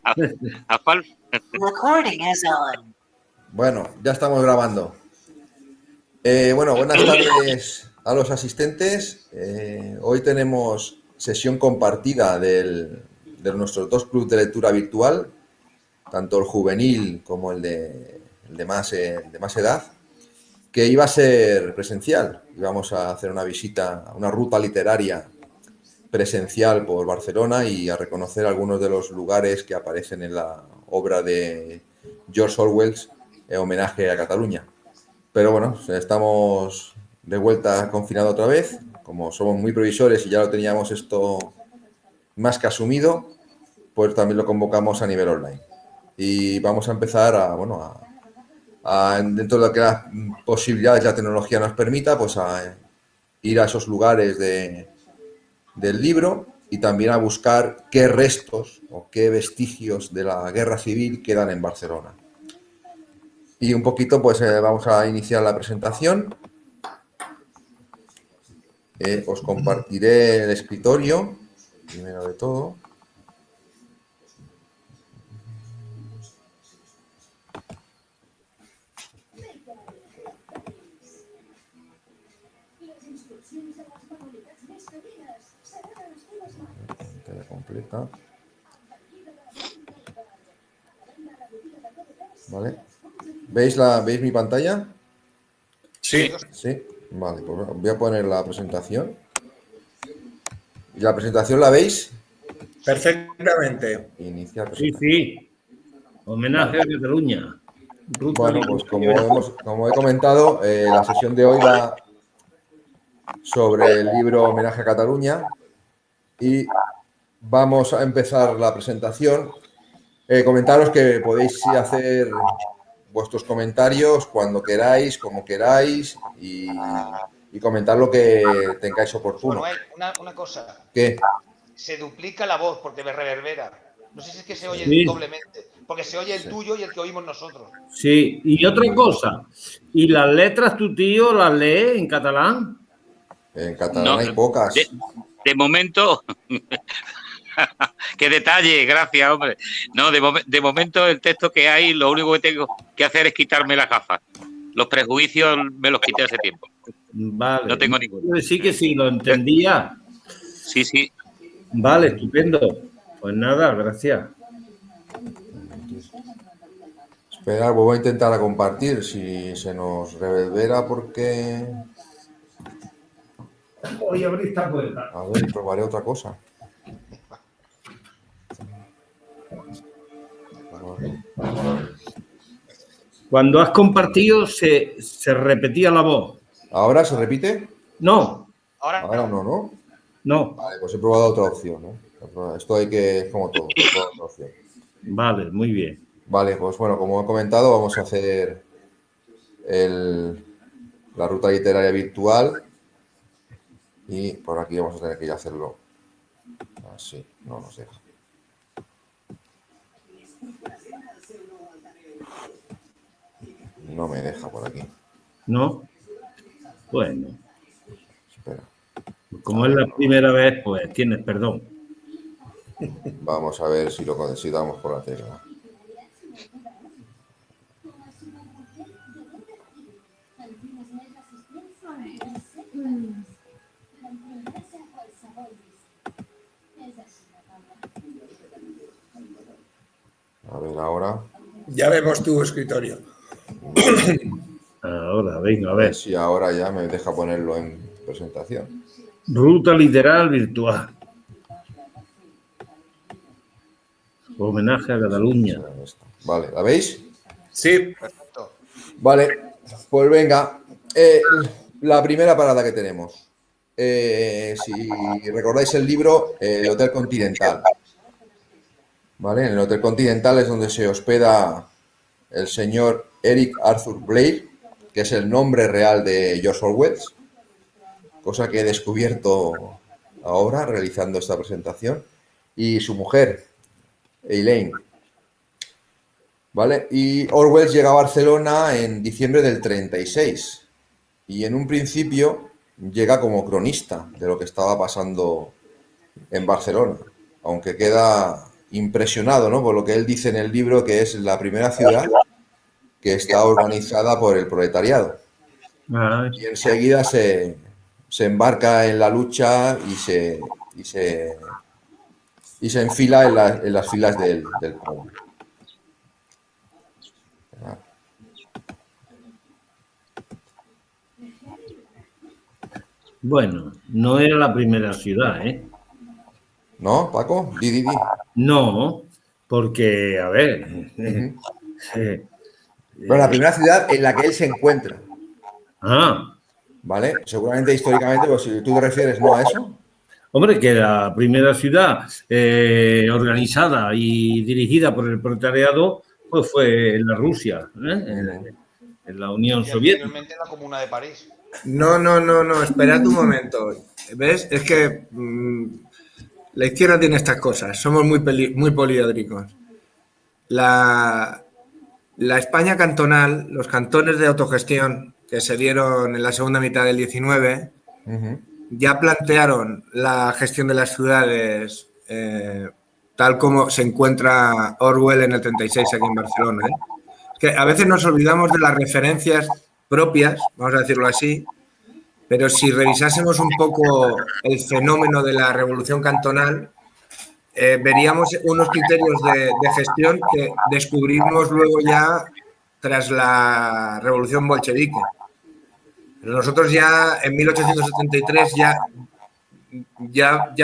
A, a fal- Recording is on. Bueno, ya estamos grabando. Bueno, buenas tardes a los asistentes. Hoy tenemos sesión compartida de nuestros dos clubes de lectura virtual, tanto el juvenil como el de más edad, que iba a ser presencial. Íbamos a hacer una visita, una ruta literaria presencial por Barcelona y a reconocer algunos de los lugares que aparecen en la obra de George Orwell, Homenaje a Cataluña. Pero bueno, estamos de vuelta confinados otra vez. Como somos muy previsores y ya lo teníamos esto más que asumido, pues también lo convocamos a nivel online. Y vamos a empezar dentro de lo que las posibilidades de la tecnología nos permita, pues a ir a esos lugares del libro y también a buscar qué restos o qué vestigios de la guerra civil quedan en Barcelona. Y un poquito, pues vamos a iniciar la presentación. Os compartiré el escritorio, primero de todo. Pantalla completa. ¿Vale? ¿Veis mi pantalla? Sí. Sí. Vale, pues voy a poner la presentación. ¿Y la presentación la veis? Perfectamente. Iniciar Sí, presentación. sí. Homenaje a Cataluña. Bueno, pues como he comentado, la sesión de hoy va sobre el libro Homenaje a Cataluña y vamos a empezar la presentación. Comentaros que podéis hacer vuestros comentarios cuando queráis, como queráis y comentar lo que tengáis oportuno. Manuel, una cosa. ¿Qué? Se duplica la voz porque me reverbera. No sé si es que se oye Sí. doblemente. Porque se oye el tuyo y el que oímos nosotros. Sí, y otra cosa. ¿Y las letras tu tío las lee en catalán? En catalán No, hay pocas. de momento, qué detalle, gracias, hombre. No, de momento el texto que hay, lo único que tengo que hacer es quitarme las gafas. Los prejuicios me los quité hace tiempo. Vale. No tengo ninguno. Sí que sí, lo entendía. Sí, sí. Vale, estupendo. Pues nada, gracias. Esperad, vuelvo a intentar a compartir si se nos reverbera porque... Voy a abrir esta puerta. A ver, probaré otra cosa. Cuando has compartido se repetía la voz. ¿Ahora se repite? No, Ahora no, ¿no? no. Vale, pues he probado otra opción, ¿no? Esto hay que, es como todo, he probado otra opción. Vale, muy bien. Vale, pues bueno, como he comentado, vamos a hacer la ruta literaria virtual y por aquí vamos a tener que ir a hacerlo así, no nos deja. No me deja por aquí. ¿No? Bueno, Espera. como es la primera vez, pues tienes perdón. Vamos a ver si lo consigamos por la tecla. A ver ahora. Ya vemos tu escritorio. Ahora, venga, a A ver ver. si ahora ya me deja ponerlo en presentación. Ruta literal virtual. Homenaje a Cataluña. Vale, ¿la veis? Sí. Perfecto. Vale, pues venga. La primera parada que tenemos. Si recordáis el libro, el Hotel Continental. ¿Vale? En el Hotel Continental es donde se hospeda el señor Eric Arthur Blair, que es el nombre real de George Orwell, cosa que he descubierto ahora realizando esta presentación, y su mujer, Elaine. ¿Vale? Y Orwell llega a Barcelona en diciembre del 36 y en un principio llega como cronista de lo que estaba pasando en Barcelona, aunque queda impresionado, ¿no? Por lo que él dice en el libro, que es la primera ciudad que está organizada por el proletariado. Ah, Y enseguida se embarca en la lucha y se enfila en las filas del POUM. bueno, no era la primera ciudad, ¿eh? ¿No, Paco? Di. No, porque, a ver, Bueno, la primera ciudad en la que él se encuentra, ah, ¿vale? Seguramente históricamente, pues si tú te refieres no a eso. hombre, que la primera ciudad organizada y dirigida por el proletariado, pues fue en la Rusia, en la Unión Y Soviética. anteriormente en la Comuna de París. No, esperad un momento. ¿Ves? Es que la izquierda tiene estas cosas. Somos muy poliédricos. La España cantonal, los cantones de autogestión que se dieron en la segunda mitad del 19, ya plantearon la gestión de las ciudades tal como se encuentra Orwell en el 36 aquí en Barcelona. Es que a veces nos olvidamos de las referencias propias, vamos a decirlo así, pero si revisásemos un poco el fenómeno de la revolución cantonal, veríamos unos criterios de gestión que descubrimos luego ya tras la revolución bolchevique. Pero nosotros ya en 1873 ya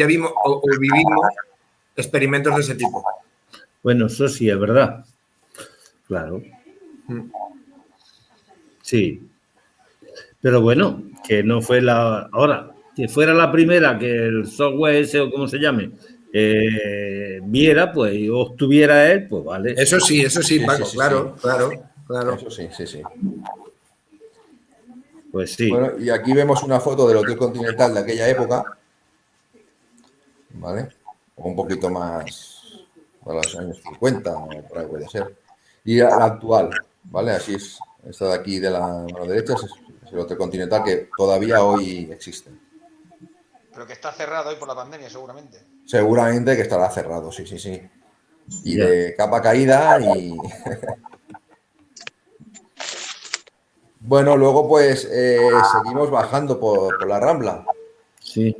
vimos o vivimos experimentos de ese tipo. Bueno, eso sí, es verdad. Claro. Sí. Pero bueno, que no fue la... Ahora, que fuera la primera que el software ese o como se llame viera, pues, y obtuviera él, pues vale. Eso sí, Paco, sí. claro. Eso sí. Pues sí. Bueno, y aquí vemos una foto del Hotel Continental de aquella época, ¿vale? O un poquito más para los años 50, o por ahí puede ser. Y la actual, ¿vale? Así es. Esta de aquí de la mano derecha es el Hotel Continental que todavía hoy existe. Pero que está cerrado hoy por la pandemia, seguramente. Seguramente que estará cerrado, sí. Y Ya. de capa caída y... Bueno, luego pues seguimos bajando por la Rambla. Sí.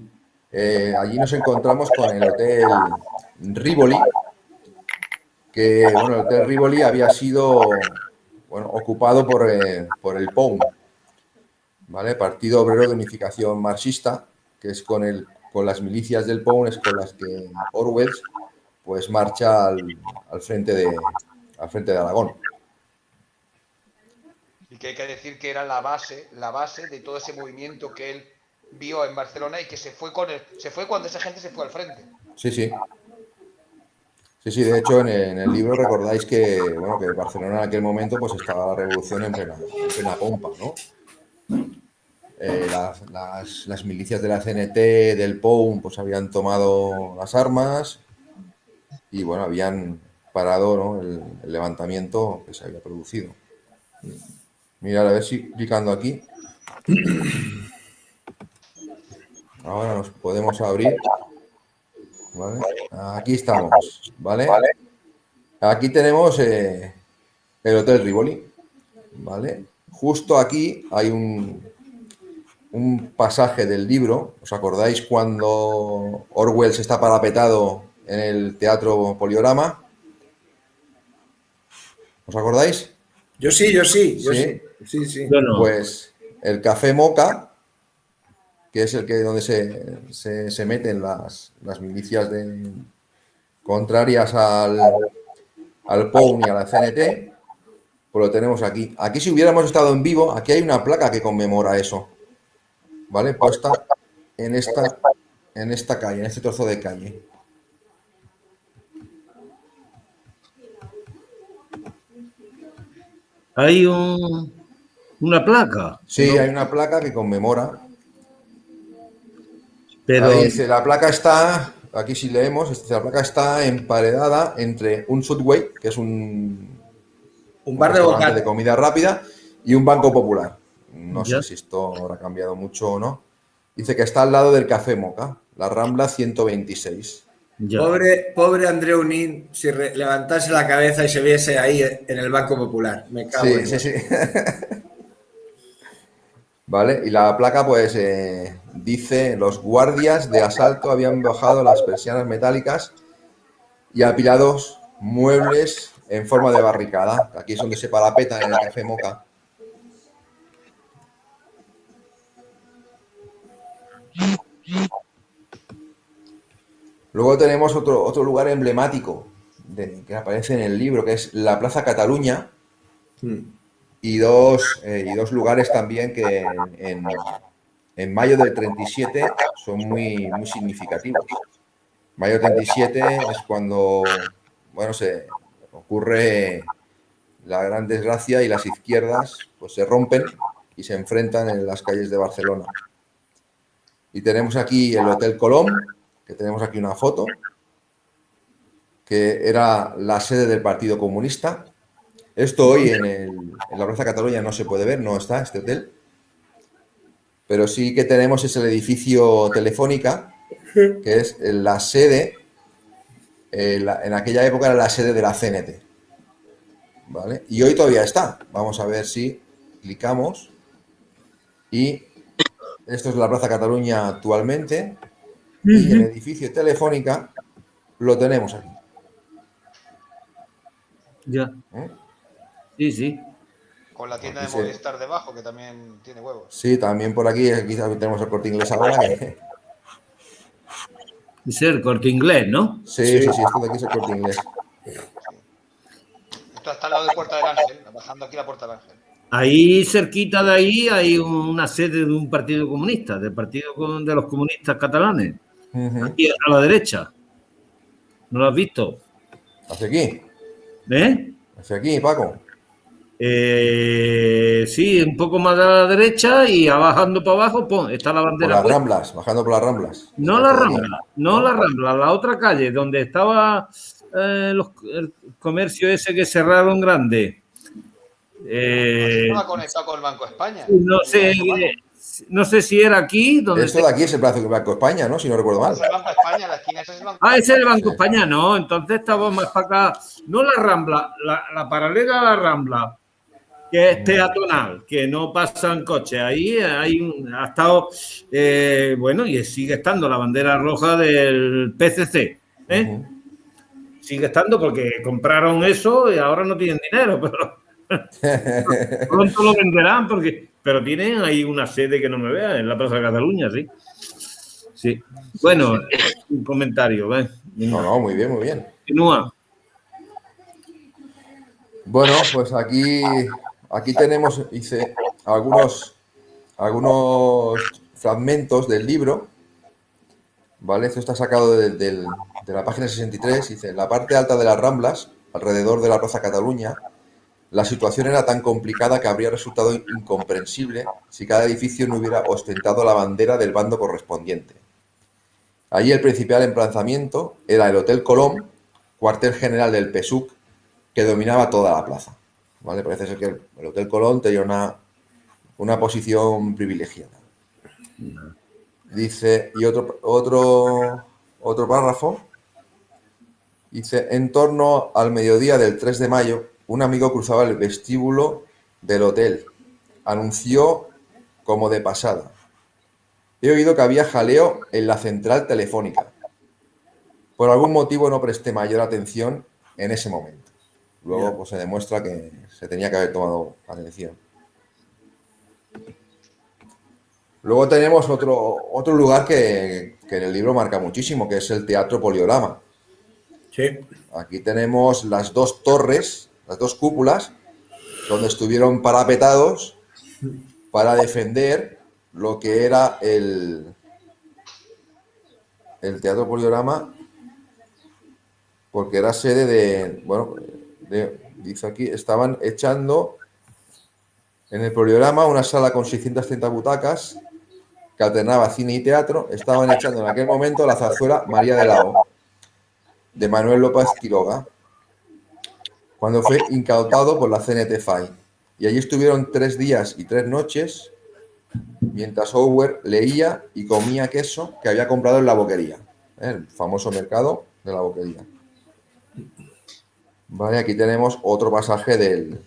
Allí nos encontramos con el Hotel Rivoli, que bueno, el Hotel Rivoli había sido ocupado por el POUM, ¿vale? Partido Obrero de Unificación Marxista, que es con las milicias del POUM, es con las que Orwell pues marcha al frente de Aragón. Y que hay que decir que era la base de todo ese movimiento que él vio en Barcelona y que se fue cuando esa gente se fue al frente. Sí, de hecho en el libro recordáis que Barcelona en aquel momento pues estaba la revolución en plena pompa, ¿no? Las milicias de la CNT, del POUM, pues habían tomado las armas y bueno, habían parado, ¿no? el levantamiento que se había producido. Mirad, a ver si clicando aquí. Ahora nos podemos abrir. ¿Vale? Aquí estamos, ¿vale? Aquí tenemos el Hotel Rivoli, ¿vale? Justo aquí hay un pasaje del libro. ¿Os acordáis cuando Orwell se está parapetado en el Teatro Poliorama? ¿Os acordáis? Yo sí. Bueno, Pues el Café Moca, que es donde se meten las milicias contrarias al POUM y a la CNT, pues lo tenemos aquí. Aquí, si hubiéramos estado en vivo, aquí hay una placa que conmemora eso, ¿vale? Puesta en esta calle, en este trozo de calle. hay una placa. Sí, ¿no? hay una placa que conmemora. Pero Ahí dice, la placa está, aquí si leemos, la placa está emparedada entre un Subway, que es un bar de restaurante bocata. de comida rápida, y un banco popular. No Ya. sé si esto habrá cambiado mucho o no. Dice que está al lado del Café Moca, la Rambla 126. Ya. Pobre Andreu Nin, si levantase la cabeza y se viese ahí en el Banco Popular. Me cago Sí, en sí, Dios. sí. Vale, y la placa pues dice, los guardias de asalto habían bajado las persianas metálicas y apilados muebles en forma de barricada. Aquí es donde se parapetan en el Café Moca. Luego tenemos otro lugar emblemático que aparece en el libro, que es la Plaza Cataluña, y dos lugares también que en mayo del 37 son muy significativos. Mayo 37 es cuando, bueno, se ocurre la gran desgracia y las izquierdas pues se rompen y se enfrentan en las calles de Barcelona. Y tenemos aquí el Hotel Colom, que tenemos aquí una foto, que era la sede del Partido Comunista. Esto hoy en la Plaza Cataluña no se puede ver, no está este hotel, pero sí que tenemos es el edificio Telefónica, que es la sede, en aquella época era la sede de la CNT, ¿vale? Y hoy todavía está. Vamos a ver si clicamos y esto es la Plaza Cataluña actualmente y el edificio Telefónica lo tenemos aquí. Ya. ¿Eh? Sí, sí. Con la tienda de Aquí se- Movistar debajo, que también tiene huevos. Sí, también por aquí tenemos el Corte Inglés ahora. Es el Corte Inglés, ¿no? Sí, sí, sí, esto de aquí es el Corte Inglés. Esto está al lado de Puerta del Ángel, bajando aquí la Puerta del Ángel. Ahí, cerquita de ahí, hay una sede de un partido comunista, del Partido de los Comunistas Catalanes. Ujú. Aquí a la derecha. ¿No lo has visto? Hacia aquí, ¿Eh? hacia aquí, Paco. Sí, un poco más a la derecha y bajando para abajo, está la Por bandera las puesta. Ramblas, bajando por las Ramblas. No Será la esto de aquí, Rambla, no la Rambla, la otra calle donde estaba el comercio ese que cerraron grande. Estaba conectado con el Banco de España. No sé si era aquí donde Esto de aquí es el Plaza Banco España, ¿no? Si no recuerdo mal. Es el Banco de España, la esquina esa es el Banco Ah, ese es el Banco Sí. España, no. Entonces estaba más para acá. No la Rambla, la paralela a la Rambla, que es peatonal, que no pasan coches. Ahí ha estado, bueno, y sigue estando la bandera roja del PCC. Ujú. Sigue estando porque compraron eso y ahora no tienen dinero, pero pronto lo venderán pero tienen ahí una sede que no me vea en la Plaza de Cataluña, sí. Sí. Bueno, un comentario, ¿ves? No, no, muy bien, muy bien. Continúa. Bueno, pues aquí tenemos, hice algunos fragmentos del libro, ¿vale? Esto está sacado de la página 63, dice, en la parte alta de las Ramblas, alrededor de la Plaza Cataluña, la situación era tan complicada que habría resultado incomprensible si cada edificio no hubiera ostentado la bandera del bando correspondiente. Allí el principal emplazamiento era el Hotel Colom, cuartel general del PSUC, que dominaba toda la plaza. ¿Vale? Parece ser que el Hotel Colón tenía una posición privilegiada. Dice, y otro párrafo, dice, en torno al mediodía del 3 de mayo, un amigo cruzaba el vestíbulo del hotel. Anunció como de pasada. He oído que había jaleo en la central telefónica. Por algún motivo no presté mayor atención en ese momento. Luego pues, se demuestra que se tenía que haber tomado atención. Luego tenemos otro lugar que en el libro marca muchísimo, que es el Teatro Poliorama. Sí. Aquí tenemos las dos torres, las dos cúpulas, donde estuvieron parapetados para defender lo que era el Teatro Poliorama, porque era sede dice aquí, estaban echando en el Poliorama una sala con 630 butacas que alternaba cine y teatro, estaban echando en aquel momento la zarzuela María de Lao, de Manuel López Quiroga, cuando fue incautado por la CNT FAI. Y allí estuvieron 3 días y 3 noches, mientras Ower leía y comía queso que había comprado en la boquería, el famoso mercado de la boquería. Vale, aquí tenemos otro pasaje del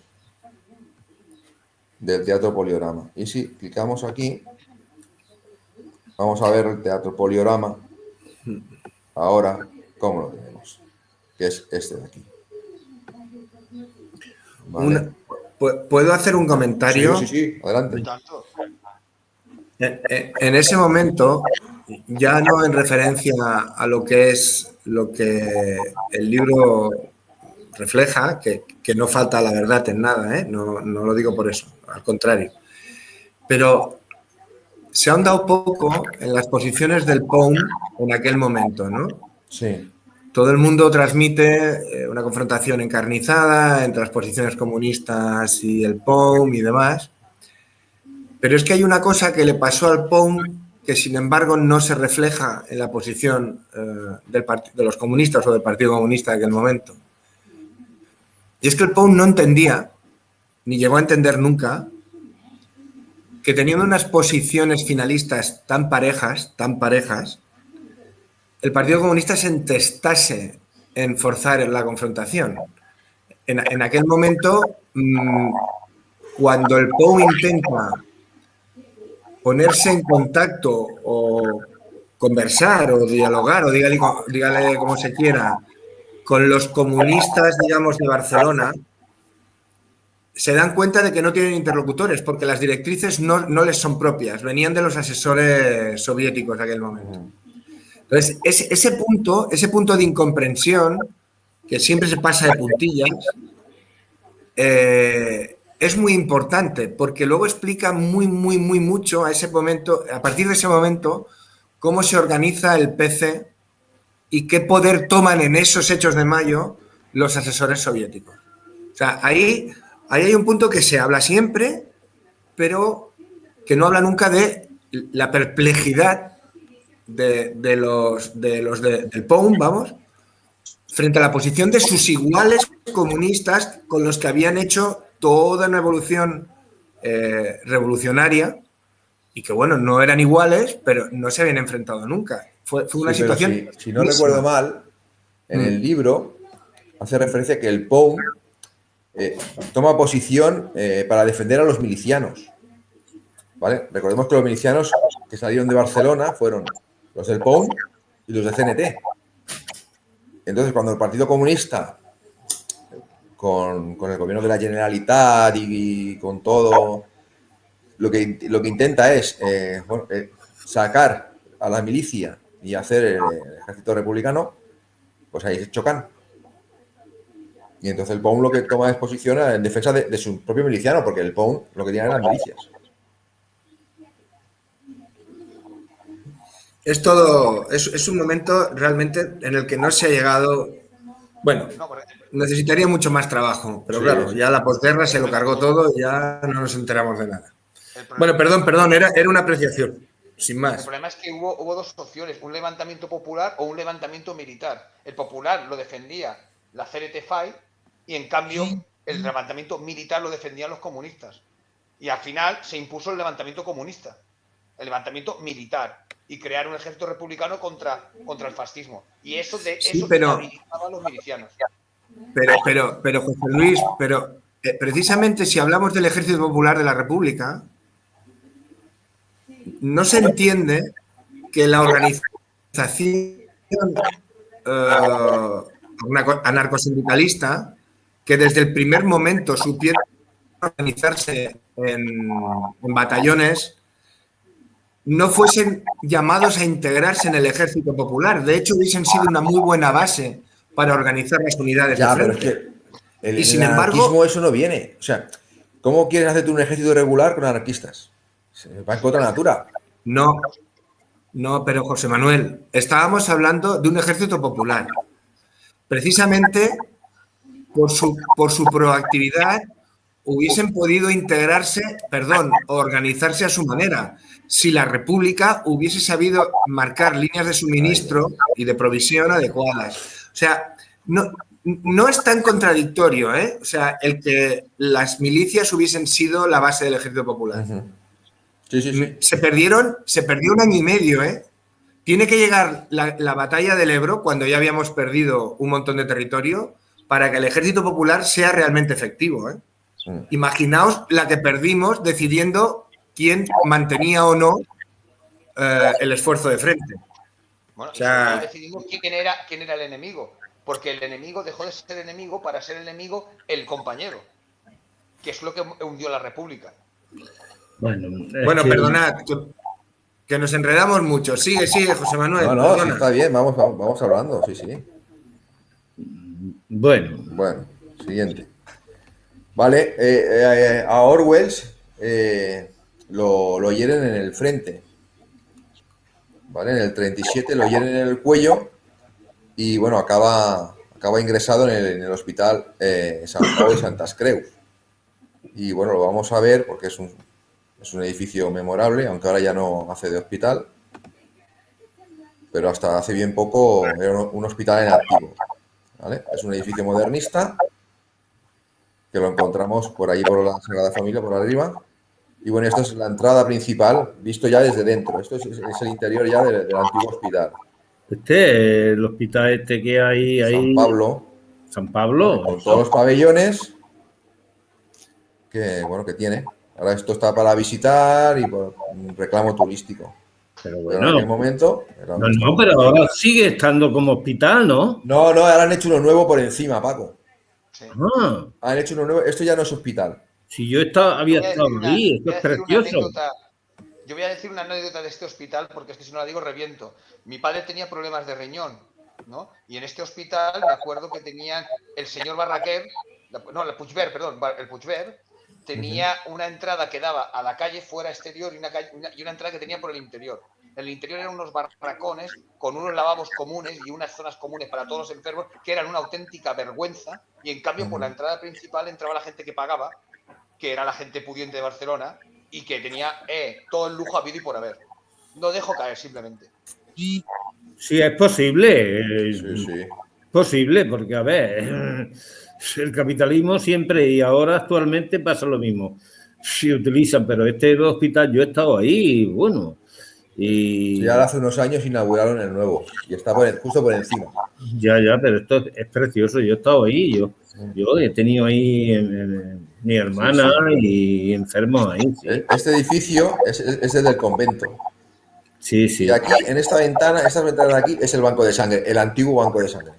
Teatro Poliorama. Y si clicamos aquí, vamos a ver el Teatro Poliorama. Ahora, ¿cómo lo tenemos? Que es este de aquí. Vale. ¿Puedo hacer un comentario? Sí, adelante. Tanto. En ese momento, ya no en referencia a lo que el libro refleja, que no falta la verdad en nada, no lo digo por eso, al contrario. Pero se ha ahondado poco en las posiciones del POUM en aquel momento, ¿no? Sí. Todo el mundo transmite una confrontación encarnizada entre las posiciones comunistas y el POUM y demás. Pero es que hay una cosa que le pasó al POUM que, sin embargo, no se refleja en la posición de los comunistas o del Partido Comunista de aquel momento. Y es que el POUM no entendía, ni llegó a entender nunca, que teniendo unas posiciones finalistas tan parejas, el Partido Comunista se entestase en forzar la confrontación. En aquel momento, cuando el POUM intenta ponerse en contacto o conversar o dialogar, o dígale como se quiera, con los comunistas, digamos, de Barcelona, se dan cuenta de que no tienen interlocutores porque las directrices no les son propias, venían de los asesores soviéticos de aquel momento. Entonces, ese punto de incomprensión, que siempre se pasa de puntillas, es muy importante porque luego explica muy mucho a partir de ese momento, cómo se organiza el PC y qué poder toman en esos hechos de mayo los asesores soviéticos. O sea, ahí hay un punto que se habla siempre, pero que no habla nunca de la perplejidad del POUM, vamos, frente a la posición de sus iguales comunistas con los que habían hecho toda una evolución revolucionaria y que, bueno, no eran iguales, pero no se habían enfrentado nunca. Fue una situación... Si no recuerdo mal, en el libro hace referencia a que el POUM toma posición para defender a los milicianos. ¿Vale? Recordemos que los milicianos que salieron de Barcelona fueron los del POUM y los del CNT. Entonces, cuando el Partido Comunista, con el gobierno de la Generalitat y con todo, lo que intenta es sacar a la milicia y hacer el ejército republicano, pues ahí se chocan. Y entonces el POUM lo que toma es posición en defensa de su propio miliciano, porque el POUM lo que tiene eran milicias. Es un momento realmente en el que no se ha llegado... Bueno, necesitaría mucho más trabajo, pero sí, claro, ya la posguerra se lo cargó todo y ya no nos enteramos de nada. Bueno, perdón, era una apreciación, sin más. El problema es que hubo dos opciones, un levantamiento popular o un levantamiento militar. El popular lo defendía la CNT-FAI y, en cambio, el levantamiento militar lo defendían los comunistas. Y al final se impuso el levantamiento comunista, el levantamiento militar, y crear un ejército republicano contra el fascismo. Y eso habilitaba a los milicianos. Pero José Luis, precisamente si hablamos del Ejército Popular de la República, no se entiende que la organización anarcosindicalista, que desde el primer momento supiera organizarse en batallones, no fuesen llamados a integrarse en el Ejército Popular. De hecho, hubiesen sido una muy buena base para organizar las unidades de frente. Pero es que sin embargo, eso no viene. O sea, ¿cómo quieres hacer tú un ejército regular con anarquistas? Se va en contra de la natura. No, pero José Manuel, estábamos hablando de un ejército popular. Precisamente por su proactividad hubiesen podido o organizarse a su manera, si la República hubiese sabido marcar líneas de suministro y de provisión adecuadas. O sea, no es tan contradictorio, ¿eh? O sea, el que las milicias hubiesen sido la base del Ejército Popular. Uh-huh. Sí. Se perdió un año y medio, ¿eh? tiene que llegar la batalla del Ebro, cuando ya habíamos perdido un montón de territorio, para que el Ejército Popular sea realmente efectivo, ¿eh? Imaginaos la que perdimos decidiendo quién mantenía o no el esfuerzo de frente. Bueno, O sea, y decidimos quién era el enemigo, porque el enemigo dejó de ser enemigo para ser enemigo el compañero, que es lo que hundió la República. Bueno, bueno, perdonad, que nos enredamos mucho. Sigue, José Manuel. No, perdona. sí está bien, vamos hablando, sí. Bueno, Bueno, siguiente. Vale, a Orwell lo hieren en el frente. ¿Vale? En el 37 lo hieren en el cuello y bueno, acaba ingresado en el hospital San Pau de Santas Creus. Y bueno, lo vamos a ver porque es un edificio memorable, aunque ahora ya no hace de hospital, pero hasta hace bien poco era un hospital en activo. ¿Vale? Es un edificio modernista que lo encontramos por allí por la Sagrada Familia, por arriba. Y bueno, esto es la entrada principal, visto ya desde dentro. Esto es el interior ya del antiguo hospital. el hospital que hay ahí. San Pablo. San Pablo. Con todos los pabellones que tiene. Ahora esto está para visitar y por un reclamo turístico. Pero Pero en aquel momento... No, pero ahora sigue estando como hospital, ¿no? No, ahora han hecho uno nuevo por encima, Paco. Sí. Ah, Han hecho uno nuevo. Esto ya no es hospital. si yo había estado ahí, esto es precioso. Yo voy a decir una anécdota de este hospital, porque es que si no la digo reviento. Mi padre tenía problemas de riñón, ¿no? Y en este hospital me acuerdo que tenían el señor Barraquer, el Puigvert, tenía una entrada que daba a la calle fuera exterior y una entrada que tenía por el interior. En el interior eran unos barracones con unos lavabos comunes y unas zonas comunes para todos los enfermos que eran una auténtica vergüenza, y en cambio por la entrada principal entraba la gente que pagaba, que era la gente pudiente de Barcelona y que tenía todo el lujo habido y por haber. No dejo caer simplemente. Sí, es posible. Sí. Posible, porque a ver, el capitalismo siempre y ahora actualmente pasa lo mismo. Se utilizan, pero este hospital yo he estado ahí, bueno. Y sí, ahora hace unos años inauguraron el nuevo y está justo por encima. Ya, pero esto es precioso. Yo he estado ahí, yo he tenido ahí mi hermana y enfermos ahí. Sí. Este edificio es el del convento. Sí. Y aquí, en estas ventanas de aquí, es el banco de sangre, el antiguo banco de sangre.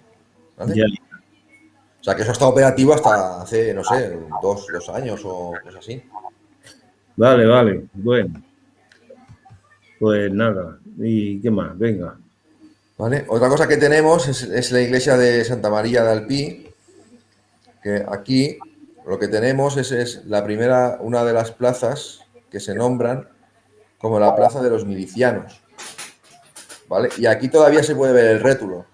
¿Vale? Ya. O sea, que eso está operativo hasta hace, no sé, dos años o cosas así. Vale. Bueno. Pues nada. ¿Y qué más? Venga. ¿Vale? Otra cosa que tenemos es la iglesia de Santa María de Alpí, que aquí lo que tenemos es una de las plazas que se nombran como la Plaza de los Milicianos. ¿Vale? Y aquí todavía se puede ver el rétulo.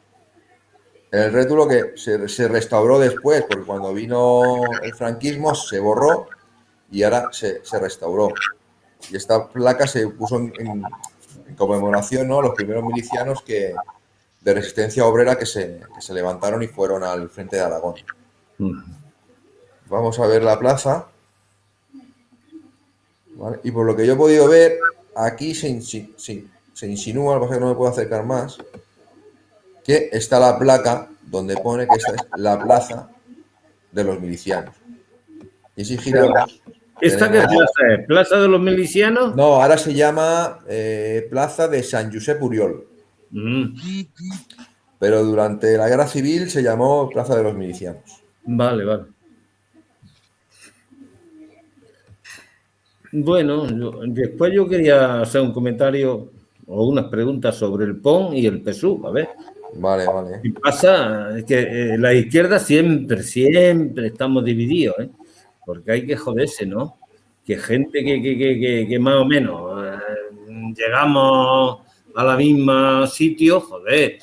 El rétulo que se restauró después, porque cuando vino el franquismo se borró y ahora se restauró. Y esta placa se puso en conmemoración, ¿no?, los primeros milicianos de resistencia obrera que se levantaron y fueron al frente de Aragón. Vamos a ver la plaza. ¿Vale? Y por lo que yo he podido ver, aquí se insinúa, lo que pasa es que no me puedo acercar más, que está la placa donde pone que esta es la plaza de los milicianos. Y si giramos... ¿Esta qué plaza es? ¿Plaza de los milicianos? No, ahora se llama Plaza de San Josep Oriol. Pero durante la Guerra Civil se llamó Plaza de los Milicianos. Vale. Bueno, después yo quería hacer un comentario o unas preguntas sobre el PON y el PSUV, a ver. Vale. Y pasa que la izquierda siempre estamos divididos, ¿eh? Porque hay que joderse, ¿no? Que gente que más o menos llegamos a la misma sitio, joder,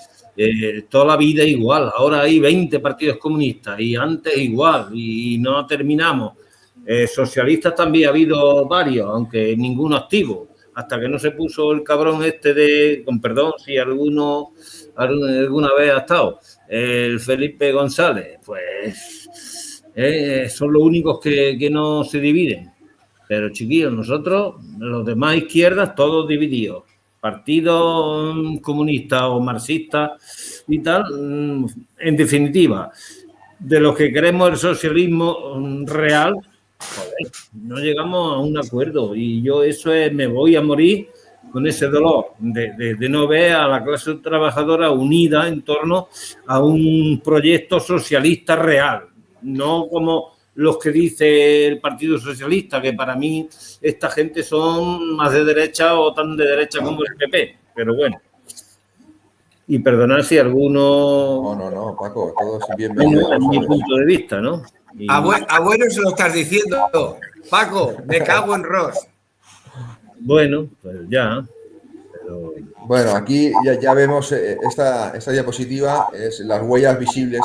toda la vida igual. Ahora hay 20 partidos comunistas y antes igual y no terminamos. Socialistas también ha habido varios, aunque ninguno activo, hasta que no se puso el cabrón con perdón si alguna vez ha estado, el Felipe González, pues son los únicos que no se dividen. Pero chiquillos, nosotros, los demás izquierdas, todos divididos. partidos comunistas o marxistas y tal, en definitiva, de los que queremos el socialismo real, joder, no llegamos a un acuerdo y yo me voy a morir con ese dolor de no ver a la clase trabajadora unida en torno a un proyecto socialista real, no como los que dice el Partido Socialista, que para mí esta gente son más de derecha o tan de derecha como el PP, pero bueno. Y perdonad si alguno... No, Paco, todo es bienvenido. En mi punto de vista, ¿no? Y... A bueno se lo estás diciendo, Paco, me cago en Ross. Bueno, pues ya. Pero... Bueno, aquí ya vemos esta diapositiva, es las huellas visibles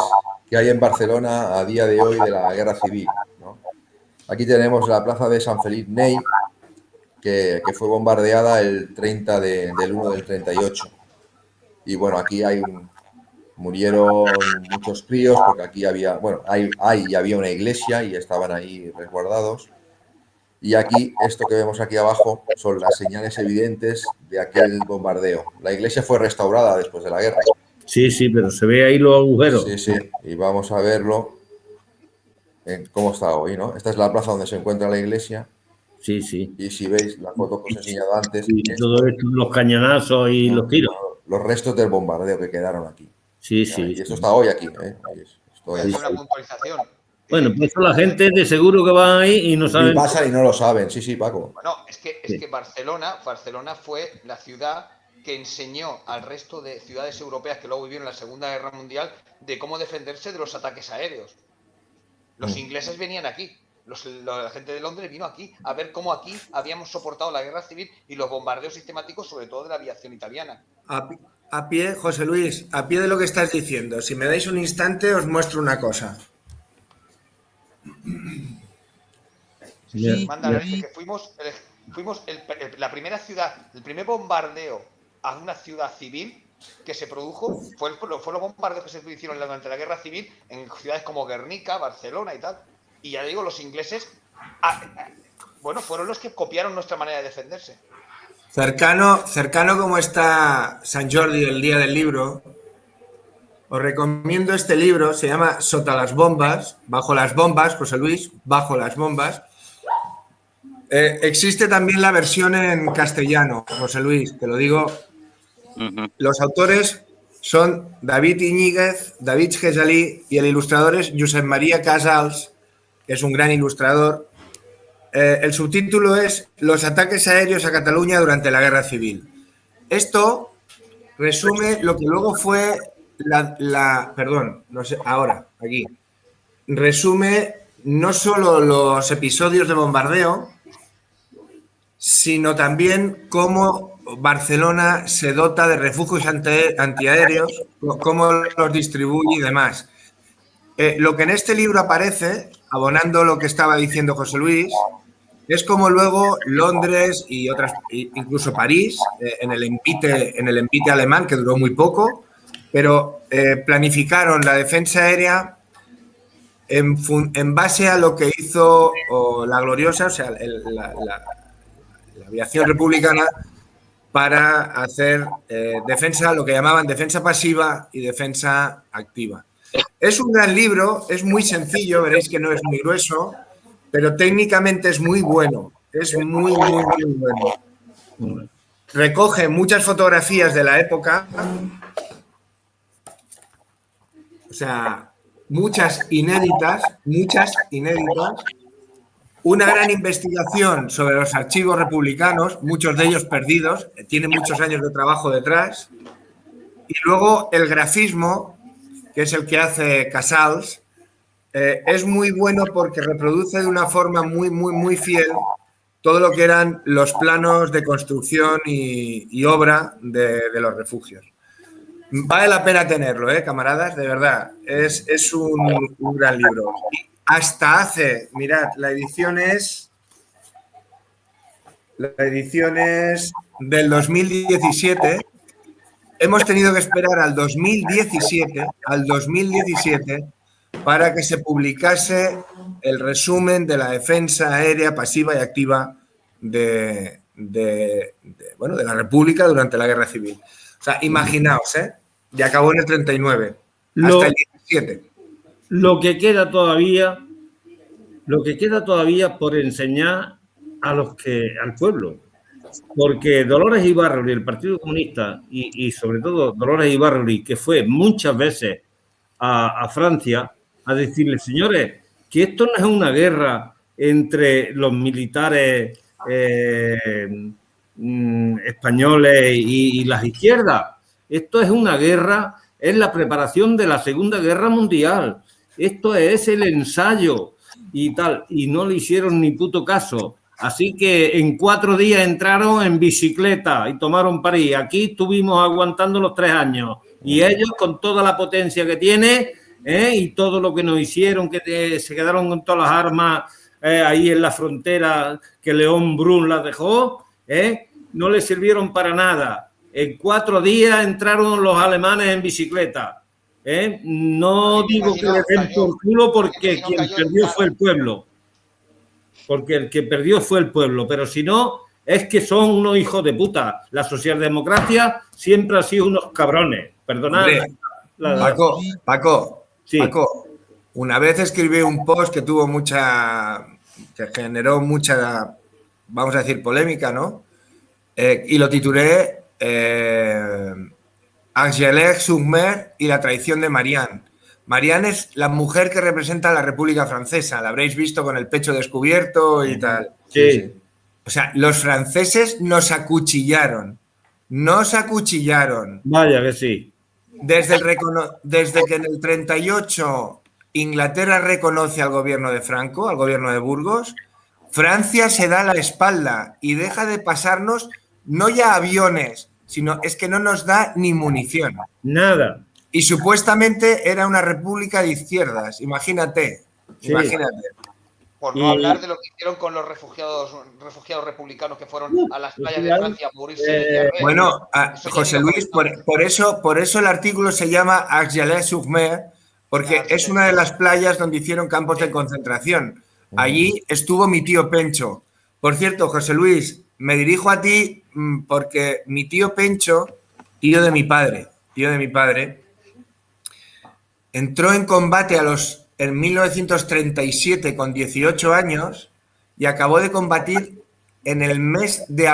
que hay en Barcelona a día de hoy de la guerra civil, ¿no? Aquí tenemos la plaza de Sant Felip Ney, que fue bombardeada el 30 del 1 del 38. Y bueno, aquí murieron muchos críos, porque aquí había, bueno, había una iglesia y estaban ahí resguardados. Y aquí, esto que vemos aquí abajo, son las señales evidentes de aquel bombardeo. La iglesia fue restaurada después de la guerra. Sí, pero se ve ahí los agujeros. Sí, y vamos a verlo en cómo está hoy, ¿no? Esta es la plaza donde se encuentra la iglesia. Sí. Y si veis la foto que os he enseñado antes... Y todo esto, los cañonazos y los tiros. Los restos del bombardeo que quedaron aquí. Sí. Y esto está hoy aquí, ¿eh? Voy a hacer una puntualización. Bueno, pues eso la gente de seguro que va ahí y no saben... Y pasa y no lo saben, sí, Paco. Bueno, es que Barcelona fue la ciudad que enseñó al resto de ciudades europeas que luego vivieron la Segunda Guerra Mundial de cómo defenderse de los ataques aéreos. Los ingleses venían aquí, la gente de Londres vino aquí a ver cómo aquí habíamos soportado la guerra civil y los bombardeos sistemáticos, sobre todo de la aviación italiana. A pie, José Luis, a pie de lo que estás diciendo, si me dais un instante os muestro una cosa. Sí, manda, que fuimos la primera ciudad, el primer bombardeo a una ciudad civil que se produjo fue los bombardeos que se hicieron durante la guerra civil en ciudades como Guernica, Barcelona y tal. Y ya digo, los ingleses, fueron los que copiaron nuestra manera de defenderse. Cercano como está Sant Jordi el día del libro, os recomiendo este libro, se llama Sota las bombas, bajo las bombas, José Luis, bajo las bombas. Existe también la versión en castellano, José Luis, te lo digo. Los autores son David Iñiguez, David Gesalí y el ilustrador es Josep María Casals, que es un gran ilustrador. El subtítulo es Los ataques aéreos a Cataluña durante la Guerra Civil. Esto resume lo que luego fue resume no solo los episodios de bombardeo, sino también cómo Barcelona se dota de refugios antiaéreos, cómo los distribuye y demás. Lo que en este libro aparece, abonando lo que estaba diciendo José Luis, es como luego Londres y otras, incluso París, en el envite alemán, que duró muy poco, pero planificaron la defensa aérea en base a lo que hizo la gloriosa, o sea, la aviación republicana, para hacer defensa, lo que llamaban defensa pasiva y defensa activa. Es un gran libro, es muy sencillo, veréis que no es muy grueso, pero técnicamente es muy bueno, es muy bueno. Recoge muchas fotografías de la época, o sea, muchas inéditas, una gran investigación sobre los archivos republicanos, muchos de ellos perdidos, tiene muchos años de trabajo detrás, y luego el grafismo, que es el que hace Casals, es muy bueno porque reproduce de una forma muy fiel todo lo que eran los planos de construcción y obra de los refugios. Vale la pena tenerlo, camaradas, de verdad. Es un gran libro. Hasta mirad, la edición es del 2017. Hemos tenido que esperar al 2017 para que se publicase el resumen de la defensa aérea pasiva y activa de bueno, de la República durante la Guerra Civil. O sea, imaginaos, ¿eh? Y acabó en el 39, hasta el 17. Lo que queda todavía por enseñar al pueblo. Porque Dolores Ibárruri, el Partido Comunista, y sobre todo Dolores Ibárruri, que fue muchas veces a Francia a decirle, señores, que esto no es una guerra entre los militares españoles y las izquierdas. Esto es una guerra, es la preparación de la Segunda Guerra Mundial. Esto es el ensayo y tal. Y no le hicieron ni puto caso. Así que en 4 días entraron en bicicleta y tomaron París. Aquí estuvimos aguantando los 3 años. Y ellos, con toda la potencia que tiene y todo lo que nos hicieron, que se quedaron con todas las armas ahí en la frontera que León Brun las dejó, no les sirvieron para nada. En 4 días entraron los alemanes en bicicleta. No digo que le den por culo porque quien perdió fue el pueblo. Porque el que perdió fue el pueblo, pero si no, es que son unos hijos de puta. La socialdemocracia siempre ha sido unos cabrones. Perdonad. Paco, sí. Paco, una vez escribí un post que generó mucha, vamos a decir, polémica, ¿no? Y lo titulé Angèle-sur-Mer y la traición de Marianne. Marianne es la mujer que representa a la República Francesa. La habréis visto con el pecho descubierto y tal. Sí. O sea, los franceses nos acuchillaron. Nos acuchillaron. Vaya que sí. Desde que en el 38 Inglaterra reconoce al gobierno de Franco, al gobierno de Burgos, Francia se da la espalda y deja de pasarnos no ya aviones, sino es que no nos da ni munición. Nada. Y supuestamente era una república de izquierdas, imagínate, Sí. imagínate. Por no hablar de lo que hicieron con los refugiados republicanos que fueron a las playas de Francia a morirse de diarrea. Bueno, José Luis, por eso el artículo se llama Angèle-sur-Mer, porque es una de las playas donde hicieron campos de concentración. Allí estuvo mi tío Pencho. Por cierto, José Luis, me dirijo a ti porque mi tío Pencho, tío de mi padre, entró en combate en 1937 con 18 años y acabó de combatir en el mes de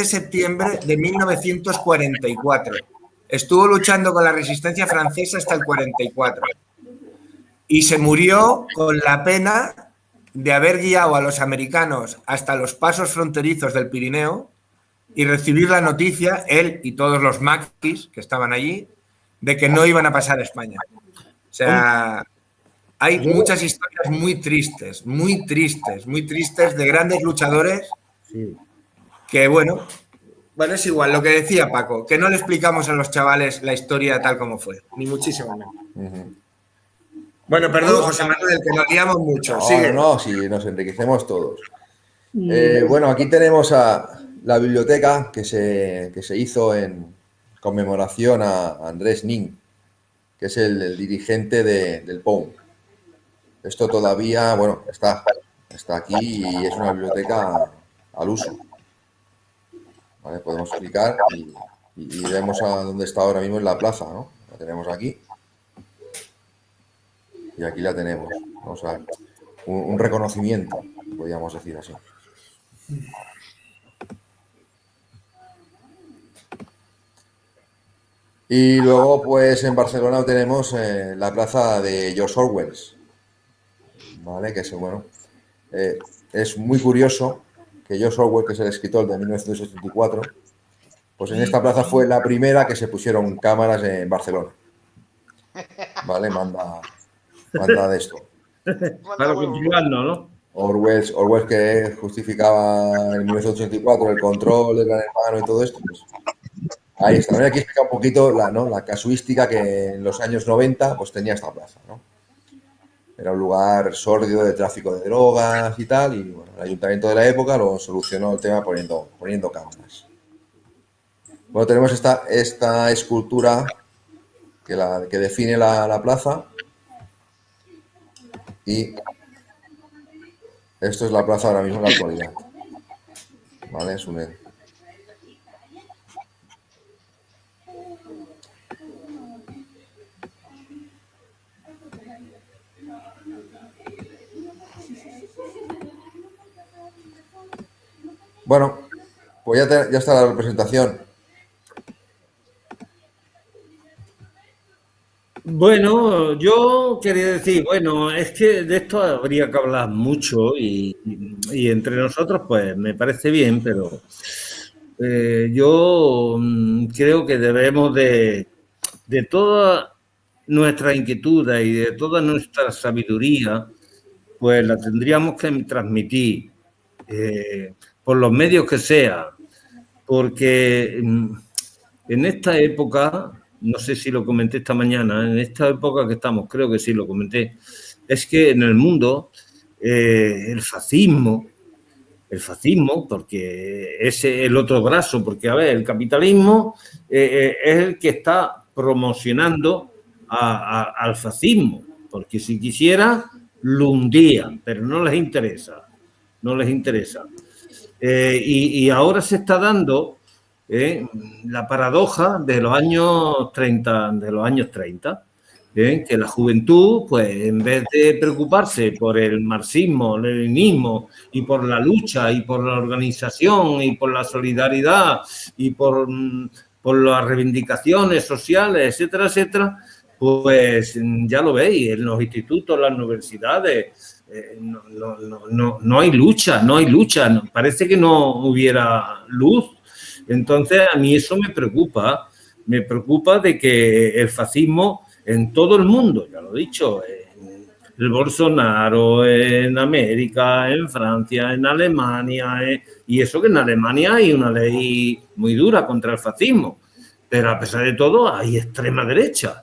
septiembre de 1944. Estuvo luchando con la resistencia francesa hasta el 44 y se murió con la pena de haber guiado a los americanos hasta los pasos fronterizos del Pirineo y recibir la noticia, él y todos los maquis que estaban allí, de que no iban a pasar a España. O sea, hay muchas historias muy tristes de grandes luchadores que, bueno, es igual, lo que decía Paco, que no le explicamos a los chavales la historia tal como fue, ni muchísimo menos. Bueno, perdón, José Manuel, que nos liamos mucho. No, sí, nos enriquecemos todos. Bueno, aquí tenemos a la biblioteca que se hizo en conmemoración a Andrés Nin, que es el dirigente del POUM. Esto todavía, bueno, está aquí y es una biblioteca al uso. ¿Vale? Podemos explicar y vemos a dónde está ahora mismo en la plaza, ¿no? La tenemos aquí. Y aquí la tenemos. Vamos a ver. Un reconocimiento, podríamos decir así. Y luego, pues en Barcelona tenemos la plaza de George Orwell, ¿vale? Que es, bueno, es muy curioso que George Orwell, que es el escritor de 1984, pues en esta plaza fue la primera que se pusieron cámaras en Barcelona. ¿Vale? Manda de esto. Para continuarnos, ¿no? Orwell que justificaba en 1984 el control del gran hermano y todo esto, pues ahí está. Aquí explica un poquito la casuística que en los años 90 pues tenía esta plaza, ¿no? Era un lugar sórdido de tráfico de drogas y tal, y bueno, el ayuntamiento de la época lo solucionó el tema poniendo cámaras. Bueno, tenemos esta escultura que define la plaza, y esto es la plaza ahora mismo en la actualidad. ¿vale? Sunet. Bueno, pues ya está la representación. Bueno, yo quería decir, bueno, es que de esto habría que hablar mucho y entre nosotros, pues me parece bien, pero yo creo que debemos de toda nuestra inquietud y de toda nuestra sabiduría, pues la tendríamos que transmitir por los medios que sea, porque en esta época, no sé si lo comenté esta mañana, en esta época que estamos, creo que sí lo comenté, es que en el mundo el fascismo, porque es el otro brazo, porque, a ver, el capitalismo es el que está promocionando al fascismo, porque si quisiera, lo hundía, pero no les interesa, no les interesa. Y ahora se está dando la paradoja de los años 30, que la juventud, pues en vez de preocuparse por el marxismo, leninismo y por la lucha y por la organización y por la solidaridad y por las reivindicaciones sociales, etcétera, etcétera, pues ya lo veis, en los institutos, las universidades, no hay lucha, parece que no hubiera luz. Entonces a mí eso me preocupa de que el fascismo en todo el mundo, ya lo he dicho, el Bolsonaro, en América, en Francia, en Alemania, y eso que en Alemania hay una ley muy dura contra el fascismo, pero a pesar de todo hay extrema derecha.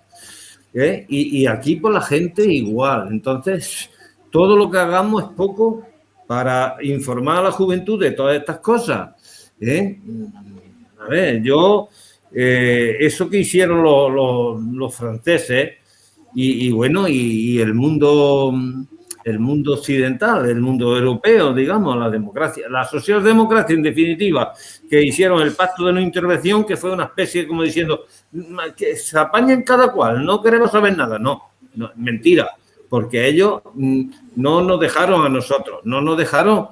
Y aquí por la gente igual. Entonces, todo lo que hagamos es poco para informar a la juventud de todas estas cosas. A ver, eso que hicieron los franceses y bueno, y el mundo occidental, el mundo europeo, digamos, la democracia, la socialdemocracia en definitiva, que hicieron el pacto de no intervención, que fue una especie como diciendo que se apañen cada cual, no queremos saber nada. No, mentira, porque ellos no nos dejaron a nosotros, no nos dejaron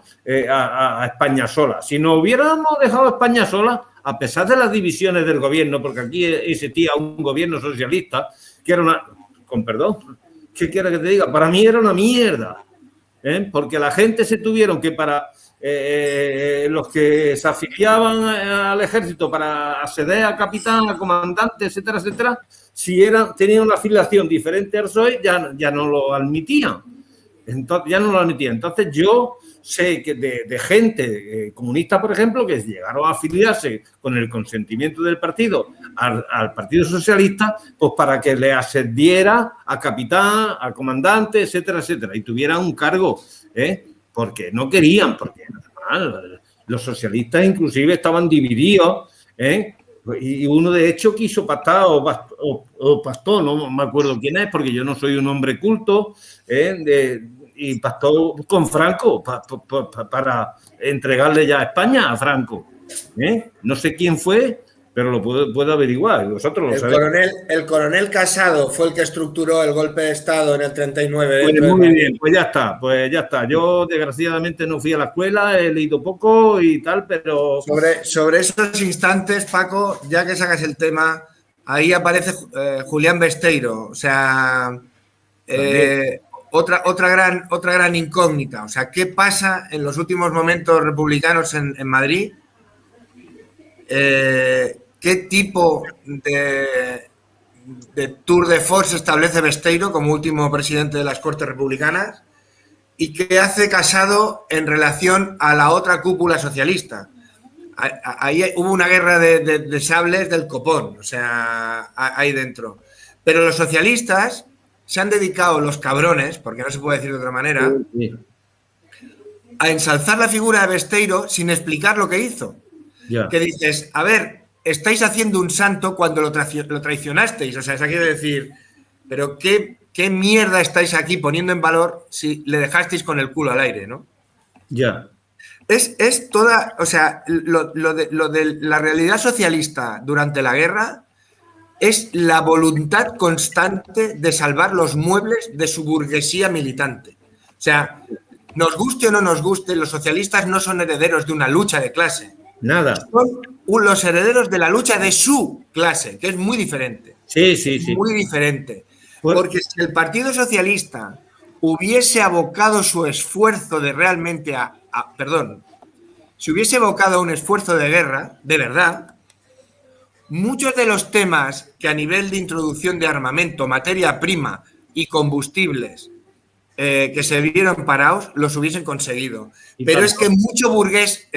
a España sola. Si nos hubiéramos dejado a España sola, a pesar de las divisiones del gobierno, porque aquí existía un gobierno socialista que era una, con perdón, ¿qué quiere que te diga? Para mí era una mierda, porque la gente se tuvieron que para los que se afiliaban al ejército para acceder a capitán, a comandante, etcétera, etcétera, si tenían una afiliación diferente al PSOE, ya no lo admitían. Entonces yo sé que de gente comunista, por ejemplo, que llegaron a afiliarse con el consentimiento del partido al Partido Socialista, pues para que le ascendiera a capitán, a comandante, etcétera, etcétera, y tuviera un cargo, porque no querían, porque los socialistas inclusive estaban divididos, y uno de hecho quiso pactar o pactó, no me acuerdo quién es, porque yo no soy un hombre culto, y pactó con Franco para entregarle ya a España a Franco. No sé quién fue, pero lo puedo averiguar. Vosotros lo sabéis. El coronel Casado fue el que estructuró el golpe de Estado en el 39. Pues muy bien, pues ya está. Yo desgraciadamente no fui a la escuela, he leído poco y tal, pero... Sobre esos instantes, Paco, ya que sacas el tema, ahí aparece Julián Besteiro, o sea... Otra gran incógnita. O sea, ¿qué pasa en los últimos momentos republicanos en Madrid? ¿Qué tipo de tour de force establece Besteiro como último presidente de las Cortes Republicanas? ¿Y qué hace Casado en relación a la otra cúpula socialista? Ahí hubo una guerra de sables del copón, o sea, ahí dentro. Pero los socialistas se han dedicado, los cabrones, porque no se puede decir de otra manera, a ensalzar la figura de Besteiro sin explicar lo que hizo. Yeah. Que dices, a ver, estáis haciendo un santo cuando lo traicionasteis. O sea, eso quiere decir, pero ¿qué mierda estáis aquí poniendo en valor si le dejasteis con el culo al aire, ¿no? Ya. Es toda, o sea, lo de la realidad socialista durante la guerra es la voluntad constante de salvar los muebles de su burguesía militante. O sea, nos guste o no nos guste, los socialistas no son herederos de una lucha de clase. Nada. Son los herederos de la lucha de su clase, que es muy diferente. Sí, sí, sí. Muy diferente. Porque si el Partido Socialista hubiese abocado su esfuerzo de realmente si hubiese abocado un esfuerzo de guerra, de verdad, muchos de los temas que a nivel de introducción de armamento, materia prima y combustibles que se vieron parados, los hubiesen conseguido. Pero es que mucho burgués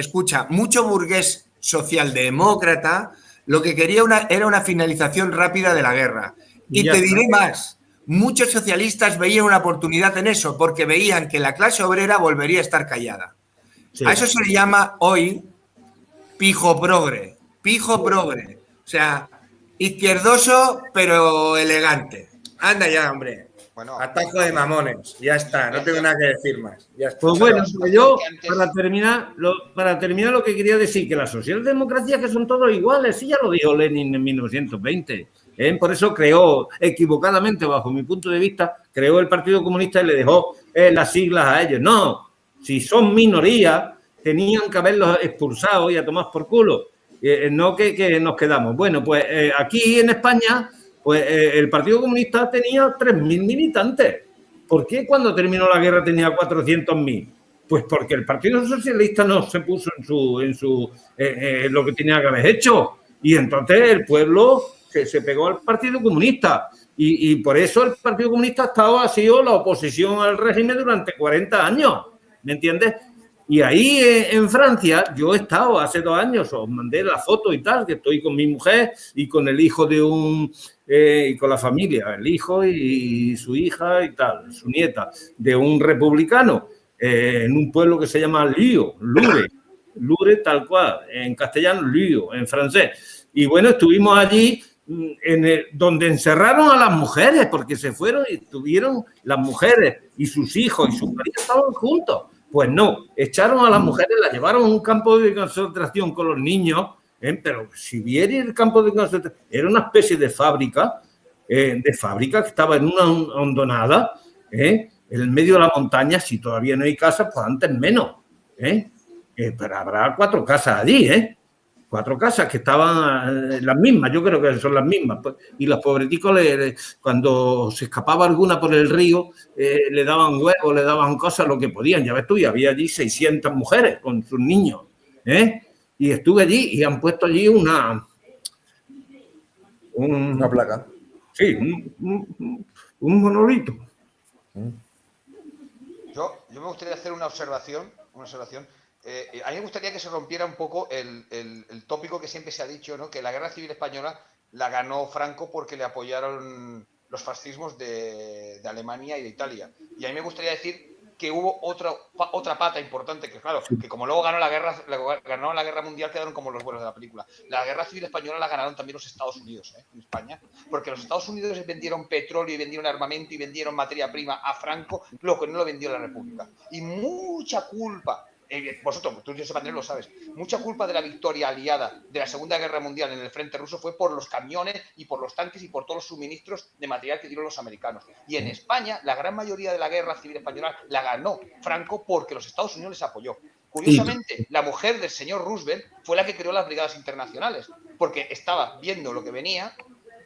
socialdemócrata lo que quería era una finalización rápida de la guerra. Y te diré más, muchos socialistas veían una oportunidad en eso, porque veían que la clase obrera volvería a estar callada. Sí. A eso se le llama hoy pijo progre. O sea, izquierdoso pero elegante. Anda ya, hombre. Bueno, atajo de mamones. Ya está, no tengo nada que decir más. Ya está. Pues bueno, yo para terminar lo que quería decir, que las socialdemocracias que son todos iguales, sí, ya lo dijo Lenin en 1920. Por eso creó, equivocadamente, bajo mi punto de vista, creó el Partido Comunista y le dejó las siglas a ellos. No, si son minorías, tenían que haberlos expulsado y a tomar por culo. No que nos quedamos. Bueno, pues aquí en España, pues el Partido Comunista tenía 3.000 militantes. ¿Por qué cuando terminó la guerra tenía 400.000? Pues porque el Partido Socialista no se puso en lo que tenía que haber hecho. Y entonces el pueblo se pegó al Partido Comunista. Y por eso el Partido Comunista ha sido la oposición al régimen durante 40 años. ¿Me entiendes? Y ahí en Francia, yo he estado hace 2 años, os mandé la foto y tal, que estoy con mi mujer y con el hijo de y con la familia, el hijo y su hija y tal, su nieta, de un republicano, en un pueblo que se llama Loure, tal cual, en castellano, Lio, en francés. Y bueno, estuvimos allí donde encerraron a las mujeres, porque se fueron y estuvieron las mujeres y sus hijos y sus maridos estaban juntos. Pues no, echaron a las mujeres, las llevaron a un campo de concentración con los niños, pero si viera el campo de concentración, era una especie de fábrica que estaba en una hondonada, en el medio de la montaña. Si todavía no hay casas, pues antes menos, pero habrá 4 casas allí, 4 casas que estaban las mismas, yo creo que son las mismas. Pues, y los pobreticos, cuando se escapaba alguna por el río, le daban huevos, le daban cosas, lo que podían. Ya ves tú, y había allí 600 mujeres con sus niños. Y estuve allí y han puesto allí una placa. Sí, un monolito. Yo me gustaría hacer una observación. A mí me gustaría que se rompiera un poco el tópico que siempre se ha dicho, ¿no? Que la Guerra Civil Española la ganó Franco porque le apoyaron los fascismos de Alemania y de Italia. Y a mí me gustaría decir que hubo otra pata importante, que claro, que como luego ganó la guerra mundial, quedaron como los buenos de la película. La Guerra Civil Española la ganaron también los Estados Unidos, en España, porque los Estados Unidos vendieron petróleo y vendieron armamento y vendieron materia prima a Franco, lo que no lo vendió la República. Y mucha culpa, vosotros, tú Josep Andrés lo sabes, mucha culpa de la victoria aliada de la Segunda Guerra Mundial en el frente ruso fue por los camiones y por los tanques y por todos los suministros de material que dieron los americanos. Y en España, la gran mayoría de la Guerra Civil Española la ganó Franco porque los Estados Unidos les apoyó. Curiosamente, la mujer del señor Roosevelt fue la que creó las brigadas internacionales, porque estaba viendo lo que venía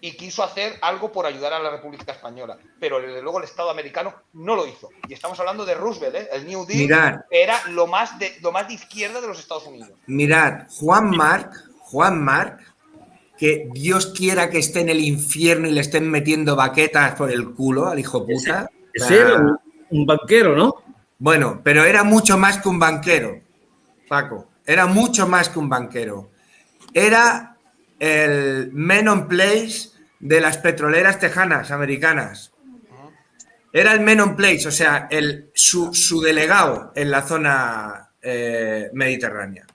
y quiso hacer algo por ayudar a la República Española. Pero desde luego el Estado americano no lo hizo. Y estamos hablando de Roosevelt, el New Deal era lo más de izquierda de los Estados Unidos. Mirad, Juan Marc, que Dios quiera que esté en el infierno y le estén metiendo baquetas por el culo al hijo puta. Ese era un banquero, ¿no? Bueno, pero era mucho más que un banquero, Paco. Era mucho más que un banquero. Era el men on place de las petroleras tejanas americanas. Era el men on place, o sea, su delegado en la zona mediterránea.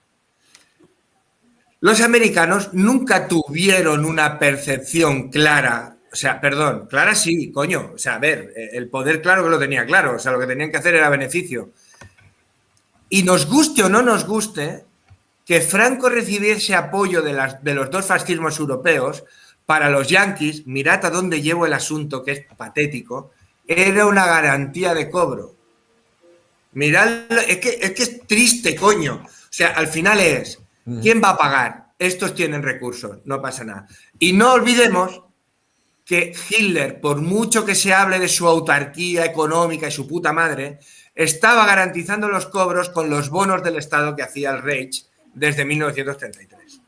Los americanos nunca tuvieron una percepción clara, o sea, perdón, clara sí, coño, o sea, a ver, el poder claro que lo tenía claro, o sea, lo que tenían que hacer era beneficio. Y nos guste o no nos guste, que Franco recibiese apoyo de los dos fascismos europeos, para los yanquis, mirad a dónde llevo el asunto, que es patético, era una garantía de cobro. Mirad, es que es triste, coño. O sea, al final es, ¿quién va a pagar? Estos tienen recursos, no pasa nada. Y no olvidemos que Hitler, por mucho que se hable de su autarquía económica y su puta madre, estaba garantizando los cobros con los bonos del Estado que hacía el Reich desde 1933. O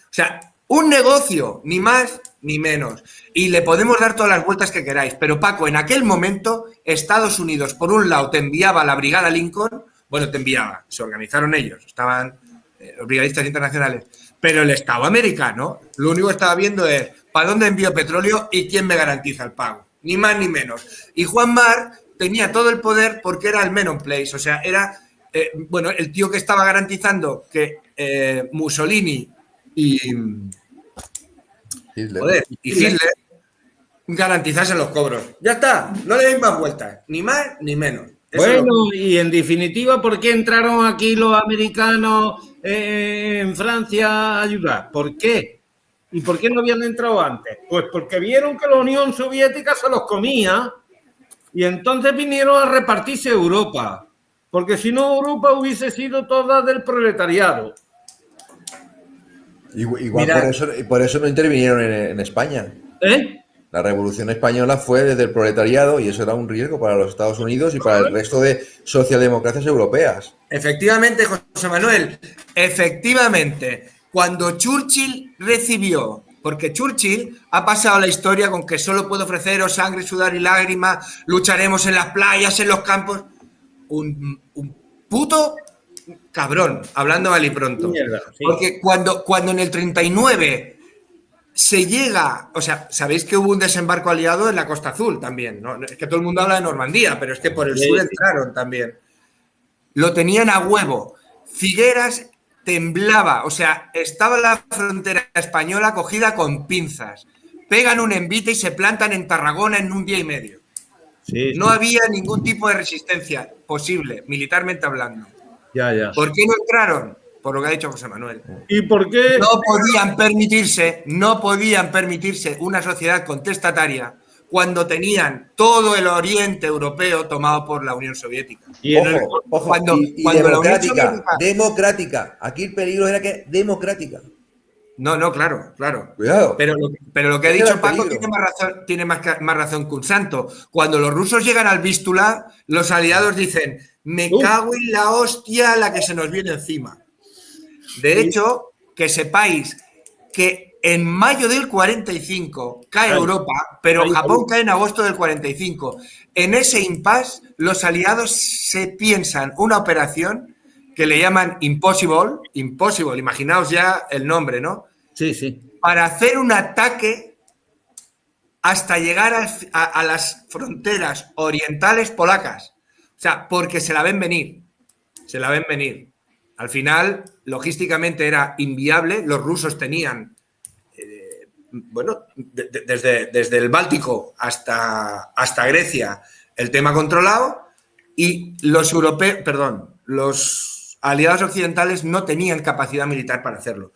sea, un negocio, ni más ni menos. Y le podemos dar todas las vueltas que queráis. Pero Paco, en aquel momento, Estados Unidos, por un lado, te enviaba la Brigada Lincoln, bueno, te enviaba, se organizaron ellos, estaban los brigadistas internacionales, pero el Estado americano, lo único que estaba viendo es para dónde envío petróleo y quién me garantiza el pago. Ni más ni menos. Y Juan Marc tenía todo el poder porque era el men on place, o sea, era bueno, el tío que estaba garantizando que Mussolini y Hitler garantizasen los cobros. Ya está, no le deis más vueltas, ni más ni menos. Eso bueno, y en definitiva, ¿por qué entraron aquí los americanos en Francia a ayudar? ¿Por qué? ¿Y por qué no habían entrado antes? Pues porque vieron que la Unión Soviética se los comía y entonces vinieron a repartirse Europa. Porque si no, Europa hubiese sido toda del proletariado. Igual por eso no intervinieron en España. La Revolución Española fue desde el proletariado y eso era un riesgo para los Estados Unidos y para el resto de socialdemocracias europeas. Efectivamente, José Manuel, efectivamente. Cuando Churchill recibió, porque Churchill ha pasado la historia con que solo puedo ofreceros sangre, sudor y lágrimas, lucharemos en las playas, en los campos. Un puto cabrón, hablando mal y pronto. Mierda, sí. Porque cuando en el 39 se llega, o sea, sabéis que hubo un desembarco aliado en la Costa Azul también, ¿no? Es que todo el mundo habla de Normandía, pero es que por el sur entraron también. Lo tenían a huevo. Figueras temblaba, o sea, estaba la frontera española cogida con pinzas. Pegan un envite y se plantan en Tarragona en un día y medio. Sí, no había ningún tipo de resistencia posible, militarmente hablando. Ya. ¿Por qué no entraron? Por lo que ha dicho José Manuel. ¿Y por qué? No podían permitirse una sociedad contestataria cuando tenían todo el oriente europeo tomado por la Unión Soviética. Y cuando democrática. Aquí el peligro era que democrática. No, claro. Cuidado. Pero lo que ha dicho Paco tiene más razón que un santo. Cuando los rusos llegan al Vístula, los aliados dicen, me cago en la hostia la que se nos viene encima. De hecho, que sepáis que en mayo del 45 cae Europa, pero Japón cae en agosto del 45. En ese impasse, los aliados se piensan una operación que le llaman Impossible, imaginaos ya el nombre, ¿no? Sí. Para hacer un ataque hasta llegar a las fronteras orientales polacas. O sea, porque se la ven venir. Al final, logísticamente era inviable. Los rusos tenían, desde el Báltico hasta Grecia, el tema controlado y los aliados occidentales no tenían capacidad militar para hacerlo,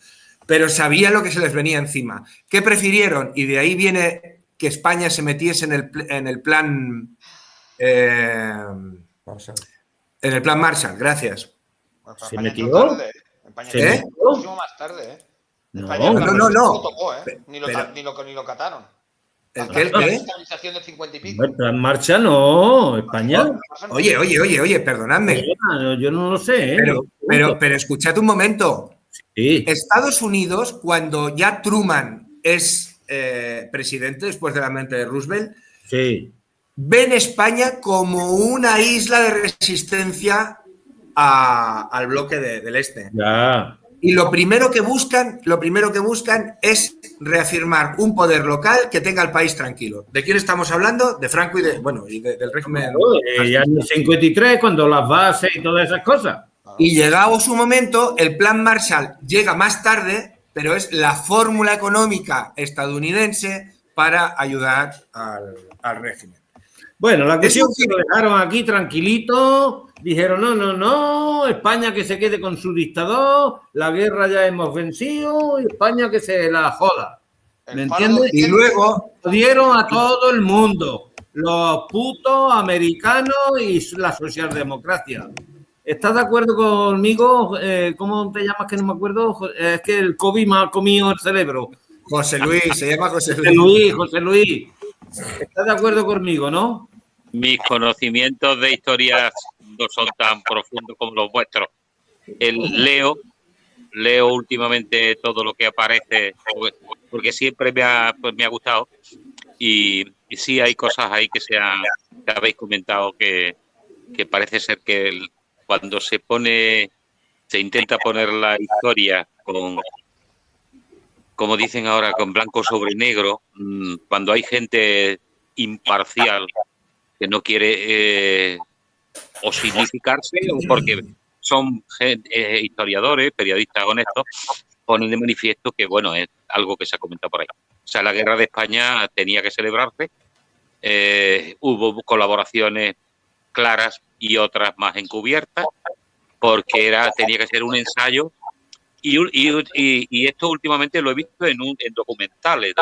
pero sabían lo que se les venía encima. ¿Qué prefirieron? Y de ahí viene que España se metiese en el plan Marshall. En el plan Marshall, gracias. ¿Se metió? España muchísimo más tarde, No. Tocó, ni lo cataron. ¿El qué? La estabilización del 50 y pico. El plan Marshall no, España. Oye, perdonadme. Yo no lo sé. Pero escuchad un momento. Sí. Estados Unidos, cuando ya Truman es presidente después de la muerte de Roosevelt, sí, ven España como una isla de resistencia al bloque del este. Ya. Y lo primero que buscan es reafirmar un poder local que tenga el país tranquilo. ¿De quién estamos hablando? De Franco y del régimen. Ya en el 53, cuando las bases y todas esas cosas. Y llegado su momento, el plan Marshall llega más tarde, pero es la fórmula económica estadounidense para ayudar al régimen. Bueno, la cuestión Eso es que lo dejaron aquí tranquilito, dijeron no, España que se quede con su dictador, la guerra ya hemos vencido y España que se la joda. ¿Me El faro de entiendes? Y Occidente. luego, Jodieron a todo el mundo, los putos americanos y la socialdemocracia. ¿Estás de acuerdo conmigo? ¿Cómo te llamas? Que no me acuerdo. Es que el COVID me ha comido el cerebro. José Luis, se llama José José Luis. Luis, José Luis. ¿Estás de acuerdo conmigo, no? Mis conocimientos de historia no son tan profundos como los vuestros. Leo últimamente todo lo que aparece, porque siempre pues me ha gustado. Y sí hay cosas ahí que habéis comentado que parece ser que cuando se intenta poner la historia como dicen ahora, con blanco sobre negro, cuando hay gente imparcial que no quiere o significarse o porque son historiadores, periodistas honestos, ponen de manifiesto que, bueno, es algo que se ha comentado por ahí. O sea, la guerra de España tenía que celebrarse, hubo colaboraciones claras y otras más encubiertas, porque tenía que ser un ensayo. Y esto últimamente lo he visto en documentales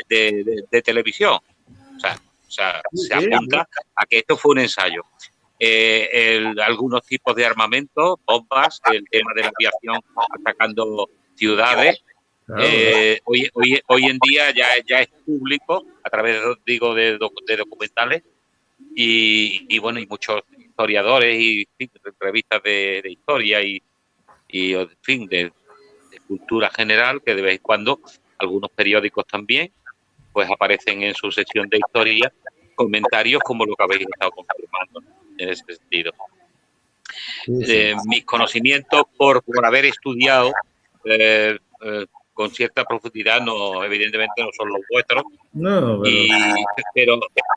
de televisión. O sea, se apunta a que esto fue un ensayo. Algunos tipos de armamentos, bombas, el tema de la aviación atacando ciudades. Hoy en día ya es público a través de documentales y bueno, y muchos historiadores y revistas de historia y en fin, de cultura general, que de vez en cuando algunos periódicos también pues aparecen en su sección de historia comentarios como lo que habéis estado confirmando en ese sentido. Mis conocimientos por haber estudiado con cierta profundidad, evidentemente no son los vuestros,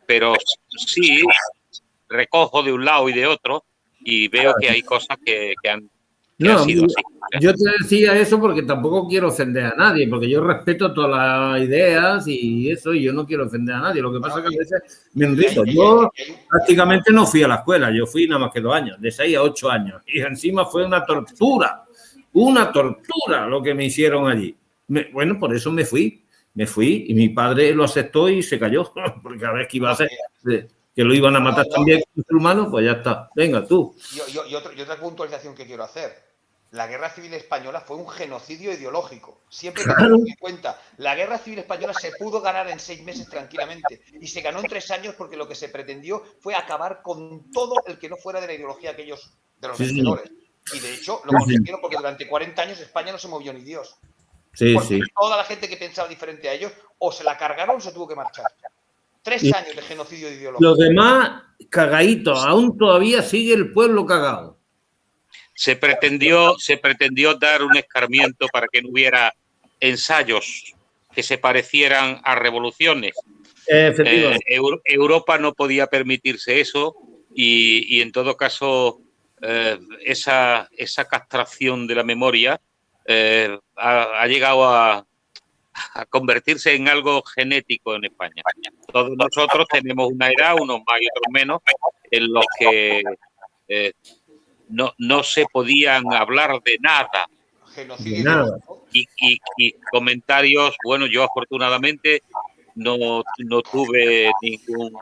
pero sí recojo de un lado y de otro y veo que hay cosas que han sido así. Yo te decía eso porque tampoco quiero ofender a nadie, porque yo respeto todas las ideas y eso, y yo no quiero ofender a nadie. Lo que pasa es que a veces me enrizo. Yo prácticamente no fui a la escuela, yo fui nada más que 2 años, de 6 a 8 años, y encima fue una tortura lo que me hicieron allí. Bueno, por eso me fui y mi padre lo aceptó y se cayó, porque a ver qué iba a hacer. Que lo iban a matar también musulmanos, pues ya está. Venga, tú. Y otra puntualización que quiero hacer. La Guerra Civil Española fue un genocidio ideológico. Siempre que tenemos en cuenta, la Guerra Civil Española se pudo ganar en 6 meses tranquilamente y se ganó en 3 años porque lo que se pretendió fue acabar con todo el que no fuera de la ideología de los vencedores. Y de hecho lo consiguieron porque durante 40 años España no se movió ni Dios. Porque toda la gente que pensaba diferente a ellos o se la cargaron o se tuvo que marchar. 3 años de genocidio ideológico. Los demás cagaditos, aún todavía sigue el pueblo cagado. Se pretendió dar un escarmiento para que no hubiera ensayos que se parecieran a revoluciones. Europa no podía permitirse eso y en todo caso esa castración de la memoria ha llegado a convertirse en algo genético en España. Todos nosotros tenemos una edad, unos más y otros menos, en los que no se podían hablar de nada. Y comentarios, bueno, yo afortunadamente no tuve ningún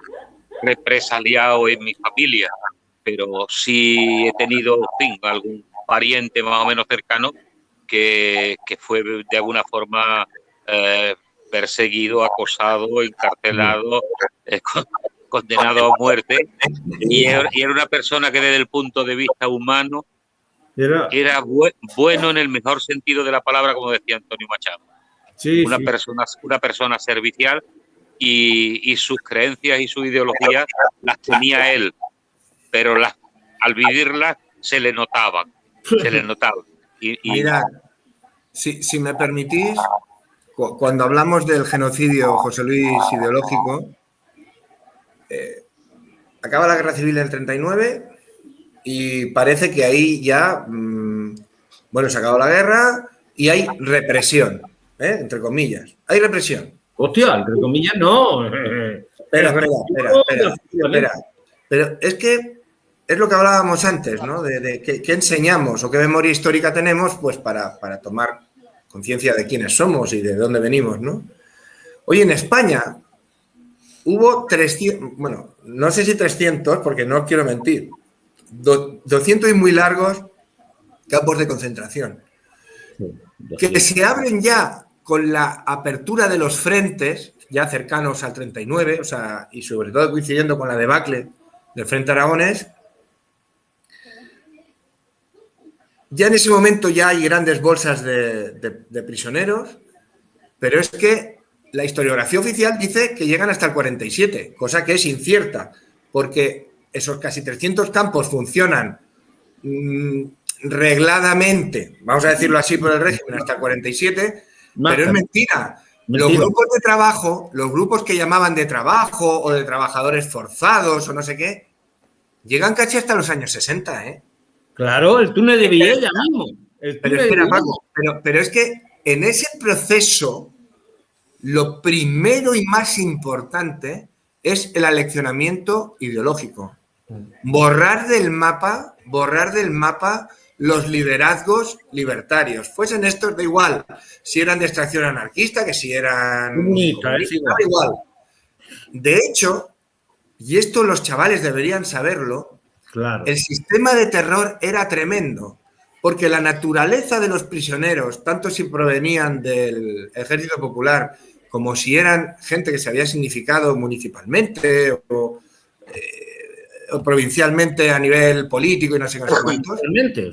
represaliado en mi familia, pero sí he tenido, en fin, algún pariente más o menos cercano que fue de alguna forma perseguido, acosado, encarcelado, condenado a muerte, y era una persona que desde el punto de vista humano era bueno en el mejor sentido de la palabra, como decía Antonio Machado. Una persona servicial y sus creencias y su ideología las tenía él, pero al vivirlas se le notaban. Mira, si me permitís, cuando hablamos del genocidio, José Luis, ideológico, acaba la Guerra Civil en el 39 y parece que ahí ya, se acabó la guerra y hay represión, entre comillas. Hay represión. Hostia, entre comillas no. Espera. Pero es que es lo que hablábamos antes, ¿no? De qué enseñamos o qué memoria histórica tenemos, pues para tomar conciencia de quiénes somos y de dónde venimos, ¿no? Hoy en España hubo 300, bueno, no sé si 300, porque no quiero mentir, 200 y muy largos campos de concentración, que se abren ya con la apertura de los frentes, ya cercanos al 39, o sea, y sobre todo coincidiendo con la debacle del Frente Aragonés. Ya en ese momento ya hay grandes bolsas de prisioneros, pero es que la historiografía oficial dice que llegan hasta el 47, cosa que es incierta, porque esos casi 300 campos funcionan regladamente, vamos a decirlo así por el régimen, hasta el 47, pero es mentira. Los grupos de trabajo, los grupos que llamaban de trabajo o de trabajadores forzados o no sé qué, llegan casi hasta los años 60, ¿eh? Claro, el túnel de Viella mismo. Pero espera, Paco, pero es que en ese proceso lo primero y más importante es el aleccionamiento ideológico. Borrar del mapa los liderazgos libertarios. Fuesen estos, da igual si eran de extracción anarquista, que si eran comunistas, da igual. De hecho, y esto los chavales deberían saberlo, claro. El sistema de terror era tremendo, porque la naturaleza de los prisioneros, tanto si provenían del Ejército Popular como si eran gente que se había significado municipalmente o provincialmente a nivel político y no sé cuántos,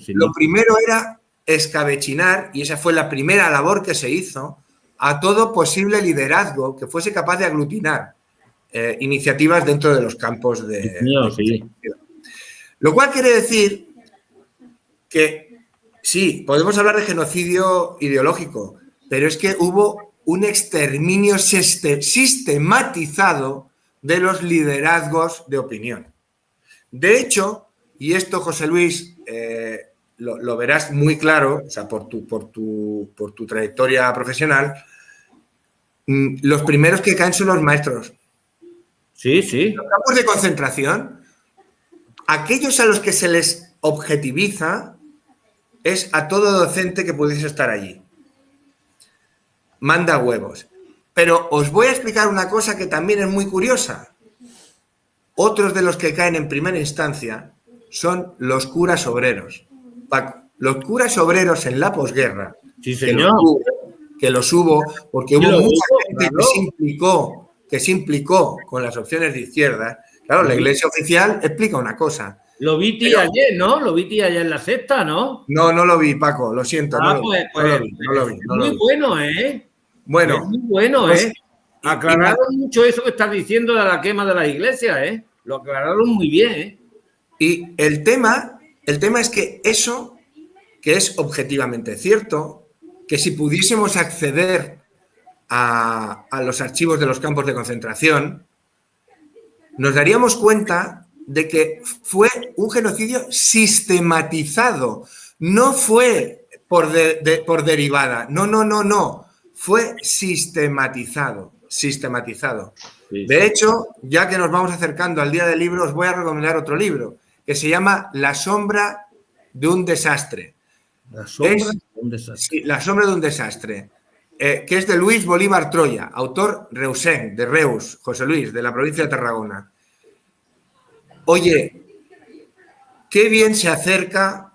lo primero era escabechinar, y esa fue la primera labor que se hizo, a todo posible liderazgo que fuese capaz de aglutinar iniciativas dentro de los campos de Lo cual quiere decir que sí, podemos hablar de genocidio ideológico, pero es que hubo un exterminio sistematizado de los liderazgos de opinión. De hecho, y esto, José Luis, lo verás muy claro, o sea, por tu trayectoria profesional, los primeros que caen son los maestros. Sí, sí. Los campos de concentración, aquellos a los que se les objetiviza es a todo docente que pudiese estar allí. Manda huevos. Pero os voy a explicar una cosa que también es muy curiosa. Otros de los que caen en primera instancia son los curas obreros. Los curas obreros en la posguerra, sí, señor, que los hubo porque hubo mucha gente que se implicó con las opciones de izquierda. Claro, la Iglesia oficial explica una cosa. Lo vi ayer, ¿no? Lo vi ayer en la sexta, ¿no? No lo vi, Paco, lo siento. No lo vi. Muy bueno, ¿eh? Bueno. Es muy bueno, ¿eh? Aclararon mucho eso que estás diciendo de la quema de las iglesias, ¿eh? Lo aclararon muy bien, ¿eh? Y el tema es que eso, que es objetivamente cierto, que si pudiésemos acceder a los archivos de los campos de concentración, nos daríamos cuenta de que fue un genocidio sistematizado. No fue por derivada. No. Fue sistematizado. De hecho, ya que nos vamos acercando al Día del Libro, os voy a recomendar otro libro que se llama La sombra de un desastre. La sombra de un desastre. Sí, La sombra de un desastre, que es de Luis Bolívar Troya, autor reusenc, de Reus, José Luis, de la provincia de Tarragona. Oye, qué bien se acerca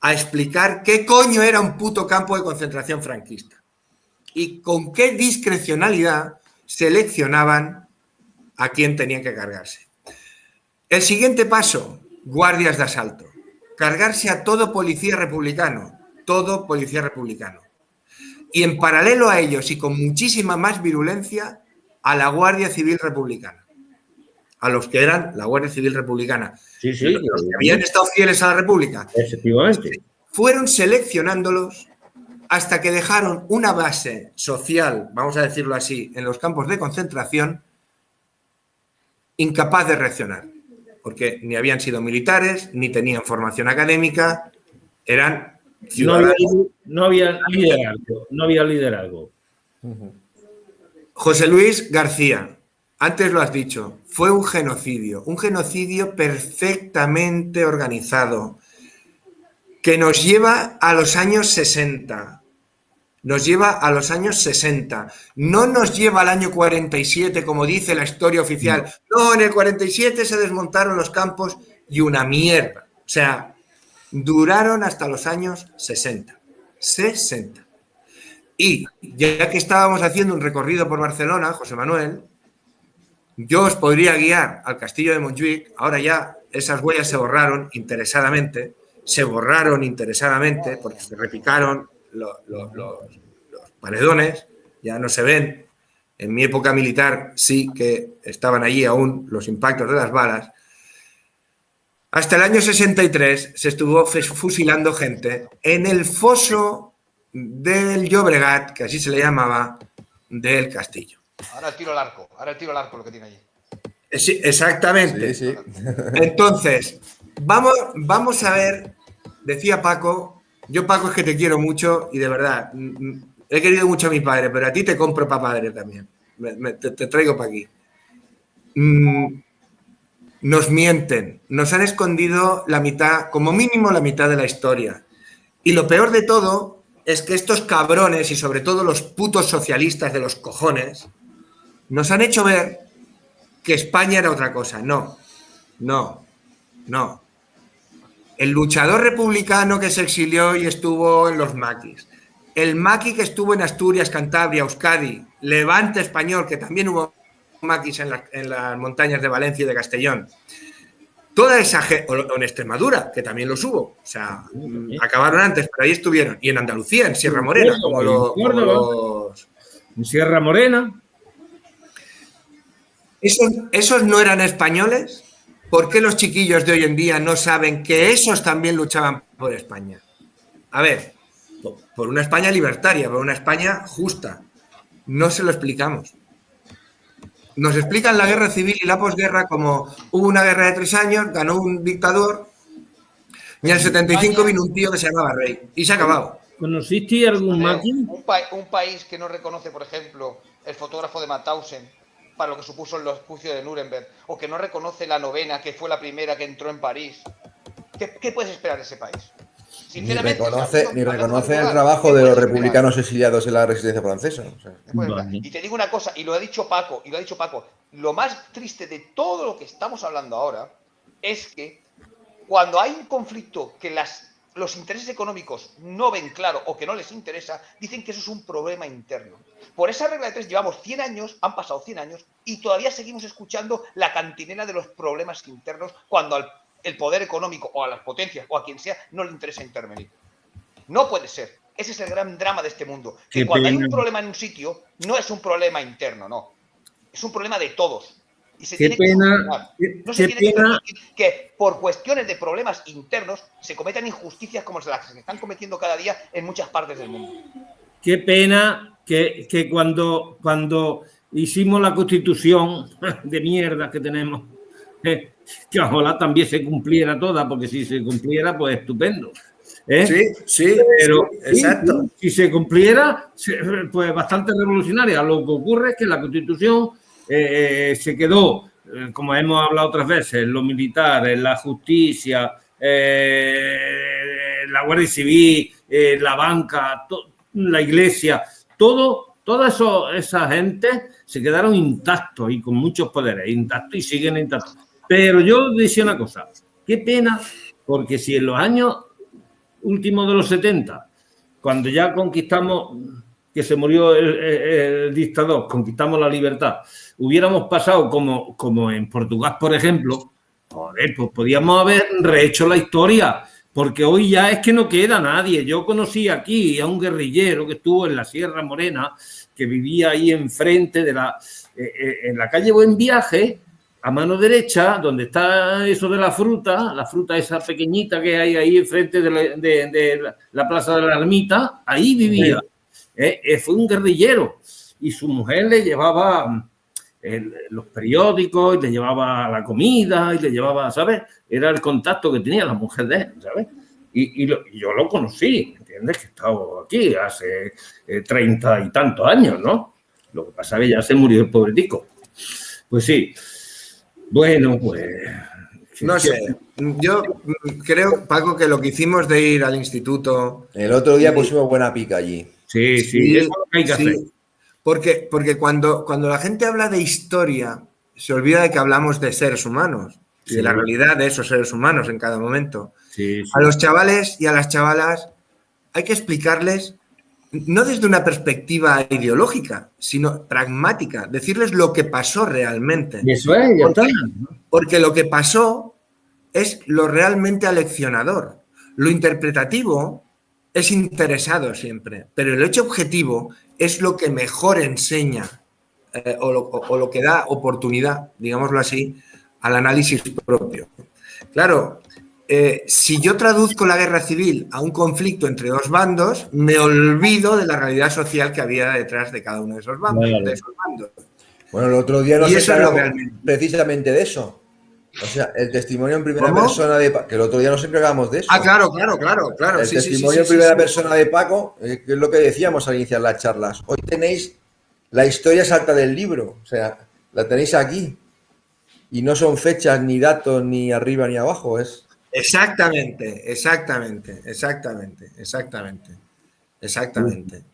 a explicar qué coño era un puto campo de concentración franquista y con qué discrecionalidad seleccionaban a quién tenían que cargarse. El siguiente paso, guardias de asalto. Cargarse a todo policía republicano. Y en paralelo a ellos y con muchísima más virulencia, a la Guardia Civil Republicana. A los que eran la Guardia Civil Republicana. Sí, los que habían estado fieles a la República. Efectivamente. Fueron seleccionándolos hasta que dejaron una base social, vamos a decirlo así, en los campos de concentración, incapaz de reaccionar. Porque ni habían sido militares, ni tenían formación académica, eran ciudadanos. No había liderazgo. José Luis García, antes lo has dicho, fue un genocidio perfectamente organizado que nos lleva a los años 60. Nos lleva a los años 60. No nos lleva al año 47, como dice la historia oficial. No, en el 47 se desmontaron los campos y una mierda. O sea, duraron hasta los años 60. 60. Y ya que estábamos haciendo un recorrido por Barcelona, José Manuel, yo os podría guiar al castillo de Montjuïc. Ahora ya esas huellas se borraron interesadamente. Porque se repicaron los paredones, ya no se ven. En mi época militar sí que estaban allí aún los impactos de las balas. Hasta el año 63 se estuvo fusilando gente en el foso del Llobregat, que así se le llamaba, del castillo. Ahora el tiro al arco lo que tiene allí. Sí, exactamente. Sí. Entonces, vamos a ver, decía Paco, yo Paco es que te quiero mucho y de verdad, he querido mucho a mi padre, pero a ti te compro para padre también. Te traigo para aquí. Nos mienten, nos han escondido la mitad, como mínimo la mitad de la historia. Y lo peor de todo es que estos cabrones, y sobre todo los putos socialistas de los cojones, nos han hecho ver que España era otra cosa. No. El luchador republicano que se exilió y estuvo en los maquis. El maqui que estuvo en Asturias, Cantabria, Euskadi, Levante español, que también hubo maquis en las montañas de Valencia y de Castellón. Toda esa gente, o en Extremadura, que también los hubo. O sea, acabaron antes, pero ahí estuvieron. Y en Andalucía, en Sierra Morena, como los... En Sierra Morena. ¿Esos no eran españoles? ¿Por qué los chiquillos de hoy en día no saben que esos también luchaban por España? A ver, por una España libertaria, por una España justa. No se lo explicamos. Nos explican la guerra civil y la posguerra como hubo una guerra de 3 años, ganó un dictador y en el 75 vino un tío que se llamaba Rey. Y se ha acabado. ¿Conociste algún maqui? Un país que no reconoce, por ejemplo, el fotógrafo de Mauthausen para lo que supuso en los juicios de Nuremberg, o que no reconoce la novena, que fue la primera que entró en París. ¿Qué puedes esperar de ese país? Ni reconoce el trabajo de los republicanos exiliados en la resistencia francesa. O sea. Y te digo una cosa, y lo ha dicho Paco, lo más triste de todo lo que estamos hablando ahora es que cuando hay un conflicto que los intereses económicos no ven claro o que no les interesa, dicen que eso es un problema interno. Por esa regla de 3 llevamos 100 años, han pasado 100 años y todavía seguimos escuchando la cantinela de los problemas internos cuando el poder económico o a las potencias o a quien sea no le interesa intervenir. No puede ser. Ese es el gran drama de este mundo. Que cuando hay un problema en un sitio, no es un problema interno, no. Es un problema de todos. Y se tiene que permitir que por cuestiones de problemas internos se cometan injusticias como las que se están cometiendo cada día en muchas partes del mundo. Qué pena que cuando hicimos la Constitución de mierda que tenemos, que ojalá también se cumpliera toda, porque si se cumpliera, pues estupendo. Sí, pero exacto. Si se cumpliera, pues bastante revolucionaria. Lo que ocurre es que la Constitución se quedó, como hemos hablado otras veces, en lo militar, en la justicia, la Guardia Civil, la banca, la iglesia, toda esa gente se quedaron intactos y con muchos poderes, intactos y siguen intactos. Pero yo decía una cosa, qué pena, porque si en los años últimos de los 70, cuando ya conquistamos, que se murió el dictador, conquistamos la libertad, hubiéramos pasado como en Portugal, por ejemplo, joder, pues podíamos haber rehecho la historia, porque hoy ya es que no queda nadie. Yo conocí aquí a un guerrillero que estuvo en la Sierra Morena, que vivía ahí enfrente en la calle Buen Viaje, a mano derecha, donde está eso de la fruta esa pequeñita que hay ahí enfrente de la Plaza de la Ermita, ahí vivía. Fue un guerrillero y su mujer le llevaba los periódicos, y le llevaba la comida y le llevaba, ¿sabes? Era el contacto que tenía la mujer de él, ¿sabes? Y yo lo conocí, ¿entiendes? Que he estado aquí hace 30 y tantos años, ¿no? Lo que pasa es que ya se murió el pobretico. Pues sí. Bueno, pues... No sé, yo creo, Paco, que lo que hicimos de ir al instituto... El otro día Sí. pusimos buena pica allí. Sí, Sí, eso es lo que hay que sí. hacer. Porque cuando la gente habla de historia, se olvida de que hablamos de seres humanos y de la Sí. realidad de esos seres humanos en cada momento. Sí, sí. A los chavales y a las chavalas hay que explicarles, no desde una perspectiva ideológica, sino pragmática, decirles lo que pasó realmente. Y eso es, ya está. Porque lo que pasó es lo realmente aleccionador. Lo interpretativo es interesado siempre, pero el hecho objetivo es lo que mejor enseña o lo que da oportunidad, digámoslo así, al análisis propio. Claro, si yo traduzco la guerra civil a un conflicto entre dos bandos, me olvido de la realidad social que había detrás de cada uno de esos bandos. Claro. De esos bandos. Bueno, el otro día Y nos eso es lo encargamos realmente. precisamente de eso. O sea, el testimonio en primera ¿Cómo? persona de Paco, que el otro día nos encargamos de eso. Ah, claro. El Sí, testimonio en primera persona de Paco, que es lo que decíamos al iniciar las charlas. Hoy tenéis la historia salta del libro, o sea, la tenéis aquí. Y no son fechas, ni datos, ni arriba ni abajo, es...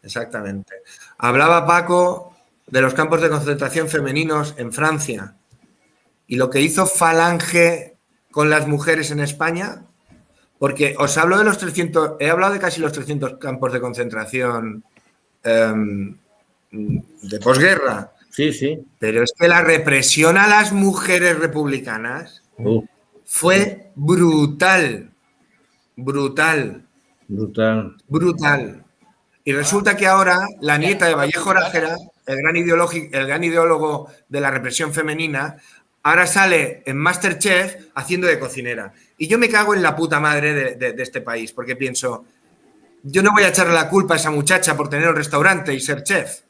Exactamente. Hablaba Paco de los campos de concentración femeninos en Francia y lo que hizo Falange con las mujeres en España, porque os hablo de los 300, he hablado de casi los 300 campos de concentración de posguerra, Sí, sí. pero es que la represión a las mujeres republicanas fue brutal. Brutal. Y resulta que ahora la nieta de Vallejo Nájera, el gran ideólogo de la represión femenina, ahora sale en MasterChef haciendo de cocinera. Y yo me cago en la puta madre de este país, porque pienso, yo no voy a echarle la culpa a esa muchacha por tener un restaurante y ser chef,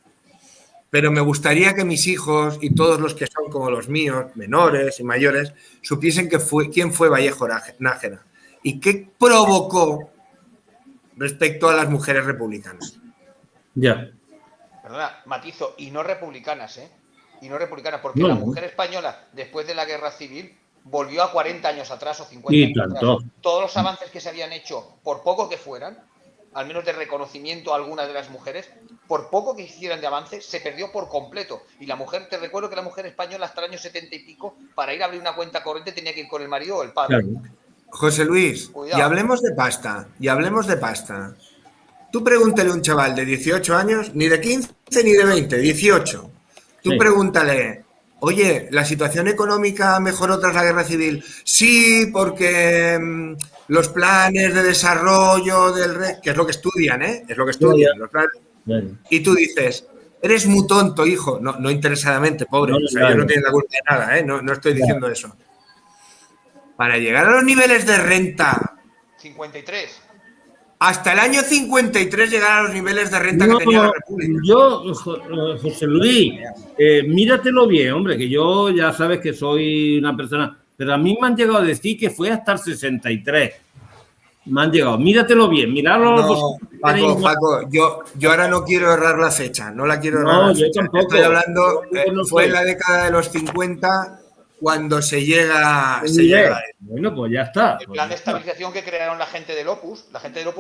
pero me gustaría que mis hijos y todos los que son como los míos, menores y mayores, supiesen quién fue Vallejo Nájera y qué provocó respecto a las mujeres republicanas. Ya. Perdona, matizo, y no republicanas, ¿eh? Y no republicanas, porque No. la mujer española, después de la guerra civil, volvió a 40 años atrás o 50 Y años tanto. atrás. Todos los avances que se habían hecho, por poco que fueran, al menos de reconocimiento a algunas de las mujeres, por poco que hicieran de avance, se perdió por completo. Y la mujer, te recuerdo que la mujer española hasta el año 70 y pico, para ir a abrir una cuenta corriente tenía que ir con el marido o el padre. Claro. José Luis, Cuidado. y hablemos de pasta. Tú pregúntale a un chaval de 18 años, ni de 15 ni de 20, 18. Tú Sí. pregúntale, oye, ¿la situación económica mejoró tras la guerra civil? Sí, porque los planes de desarrollo que es lo que estudian, ¿eh? Es lo que estudian. Ya. Los planes. Bueno. Y tú dices, eres muy tonto, hijo. No interesadamente, pobre. No, O sea, claro. ellos no tienen la culpa de nada, ¿eh? No estoy diciendo eso. Para llegar a los niveles de renta 53. hasta el año 53 llegar a los niveles de renta que tenía la República. Yo, José Luis, míratelo bien, hombre, que yo ya sabes que soy una persona, pero a mí me han llegado a decir que fue hasta el 63. Me han llegado, míratelo bien, mirarlo. No, Paco, yo ahora no quiero errar la fecha, no la quiero errar No, la yo fecha. tampoco. Estoy hablando, Yo no fue soy. en la década de los 50 cuando se llega. Bueno, pues ya está. El plan de estabilización que crearon la gente del Opus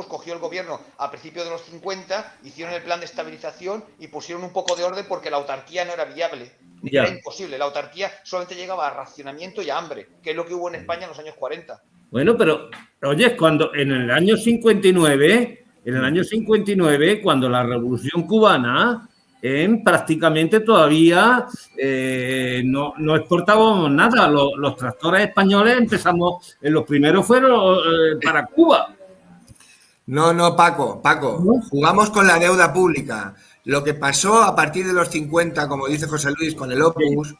cogió el gobierno a principios de los 50, hicieron el plan de estabilización y pusieron un poco de orden porque la autarquía no era viable. Ya. Era imposible. La autarquía solamente llegaba a racionamiento y a hambre, que es lo que hubo en España en los años 40. Bueno, pero, oye, cuando en el año 59, cuando la Revolución Cubana, prácticamente todavía no exportábamos nada. Los tractores españoles empezamos, los primeros fueron para Cuba. No, Paco, jugamos con la deuda pública. Lo que pasó a partir de los 50, como dice José Luis, con el Opus,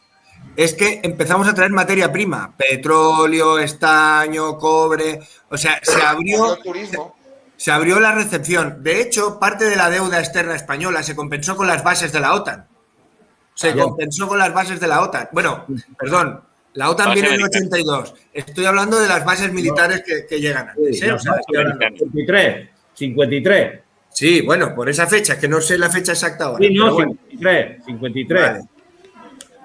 es que empezamos a traer materia prima, petróleo, estaño, cobre, o sea, El turismo. se abrió la recepción. De hecho, parte de la deuda externa española se compensó con las bases de la OTAN. Bueno, perdón, la OTAN Base viene en el americana. 82. Estoy hablando de las bases militares que llegan antes. ¿eh? O sea, estoy hablando- 53. Sí, bueno, por esa fecha, que no sé la fecha exacta ahora. Sí, no, pero bueno. 53. Vale.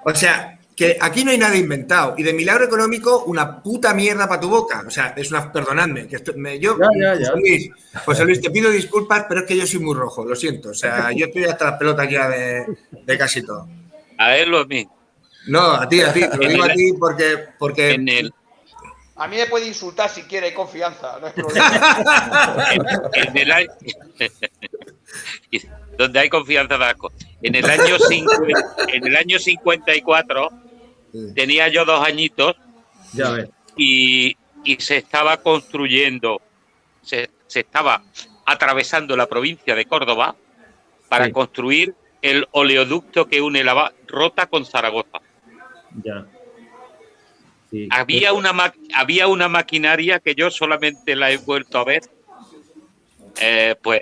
O sea, que aquí no hay nada inventado. Y de milagro económico, una puta mierda para tu boca. O sea, es una. Perdonadme. Que yo, Ya. José Luis, te pido disculpas, pero es que yo soy muy rojo, lo siento. O sea, yo estoy hasta las pelotas ya de casi todo. A él o a mí. No, a ti, te lo digo a ti porque En el, A mí me puede insultar si quiere, hay confianza, no hay problema. en el año, donde hay confianza de asco. En el año 54 tenía yo 2 añitos Ya ves. y se estaba construyendo, se estaba atravesando la provincia de Córdoba para Sí. construir el oleoducto que une la Rota con Zaragoza. Ya. Sí. Había una maquinaria que yo solamente la he vuelto a ver, pues,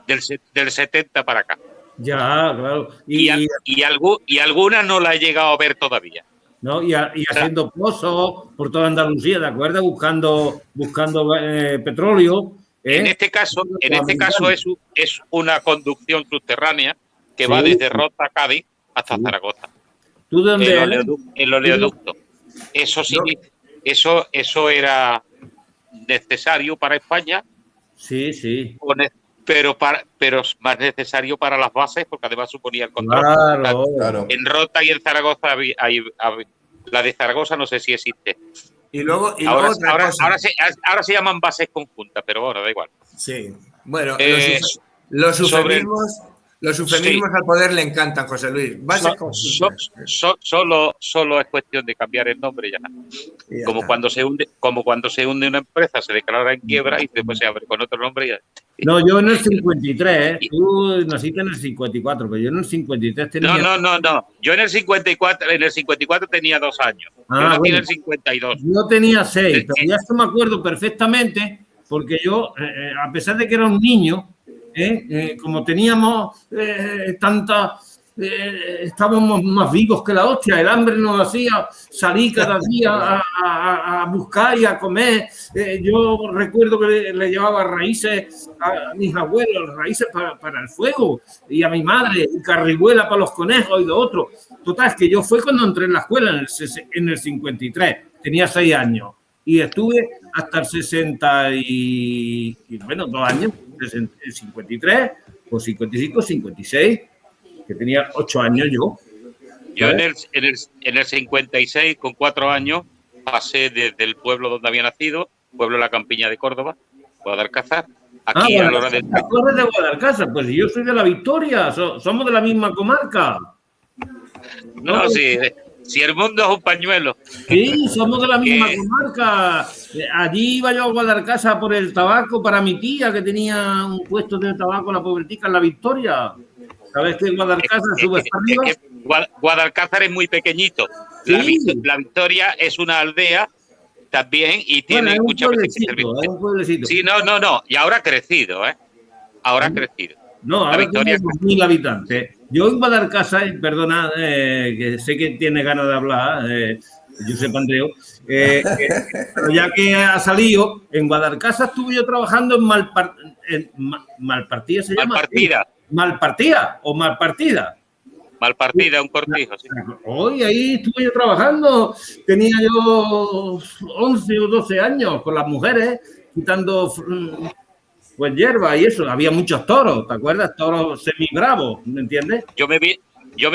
del 70 para acá. Ya, claro. Y alguna no la he llegado a ver todavía. ¿No? Y haciendo pozos por toda Andalucía, ¿de acuerdo? Buscando petróleo. En este caso es una conducción subterránea que va desde Rota a Cádiz hasta Zaragoza. ¿Tú de dónde eres? El oleoducto. Eso sí, eso era necesario para España, Sí. pero más necesario para las bases, porque además suponía el control. Claro. En Rota y en Zaragoza la de Zaragoza no sé si existe. Y luego Ahora se llaman bases conjuntas, pero bueno, da igual. Sí. Bueno, los sobre eufemismos al poder le encantan, José Luis. Solo es cuestión de cambiar el nombre y ya está. Y ya Como está. cuando se hunde una empresa, se declara en quiebra y después se abre con otro nombre y ya. No, yo en el 53, ¿eh? Tú naciste en el 54, pero yo en el 53 tenía... No. Yo en el 54 tenía 2 años. Yo nací en el 52. Yo tenía 6, Sí. pero ya esto me acuerdo perfectamente, porque yo, a pesar de que era un niño, como teníamos estábamos más vivos que la hostia, el hambre nos hacía salir cada día a buscar y a comer. Yo recuerdo que le llevaba raíces a mis abuelos, raíces para el fuego, y a mi madre, y carrihuela para los conejos y lo otro. Total, es que yo fue cuando entré en la escuela en el 53, tenía 6 años, y estuve hasta el 60 y bueno, 2 años, el 53, pues 55, 56, que tenía 8 años yo. Yo en el 56, con 4 años, pasé desde el pueblo donde había nacido, pueblo de la Campiña de Córdoba, Guadalcázar, aquí a la hora del... ¿Tú eres de Guadalcázar? Pues yo soy de La Victoria, somos de la misma comarca. No, sí, si el mundo es un pañuelo. Sí, somos de la misma comarca. Allí iba yo a Guadalcázar por el tabaco para mi tía, que tenía un puesto de tabaco, la pobretica, en La Victoria. ¿Sabes que Guadalcázar sube hasta arriba? Es que Guadalcázar es muy pequeñito. Sí. La Victoria es una aldea también y tiene Bueno, muchas veces que es un pueblecito. Sí, no. Y ahora ha crecido, ¿eh? Ahora ha crecido. No, ahora Victoria tenemos 1000 habitantes. Yo en Guadalcázar, perdona, que sé que tiene ganas de hablar, Josep Andreu, pero ya que ha salido, en Guadalcázar estuve yo trabajando en Malpartida, ¿se llama? Malpartida. Malpartida o Malpartida. Malpartida, un cortijo, sí. Hoy ahí estuve yo trabajando, tenía yo 11 o 12 años con las mujeres, quitando pues hierba y eso. Había muchos toros, ¿te acuerdas? Toros semibravos, ¿me entiendes? Yo me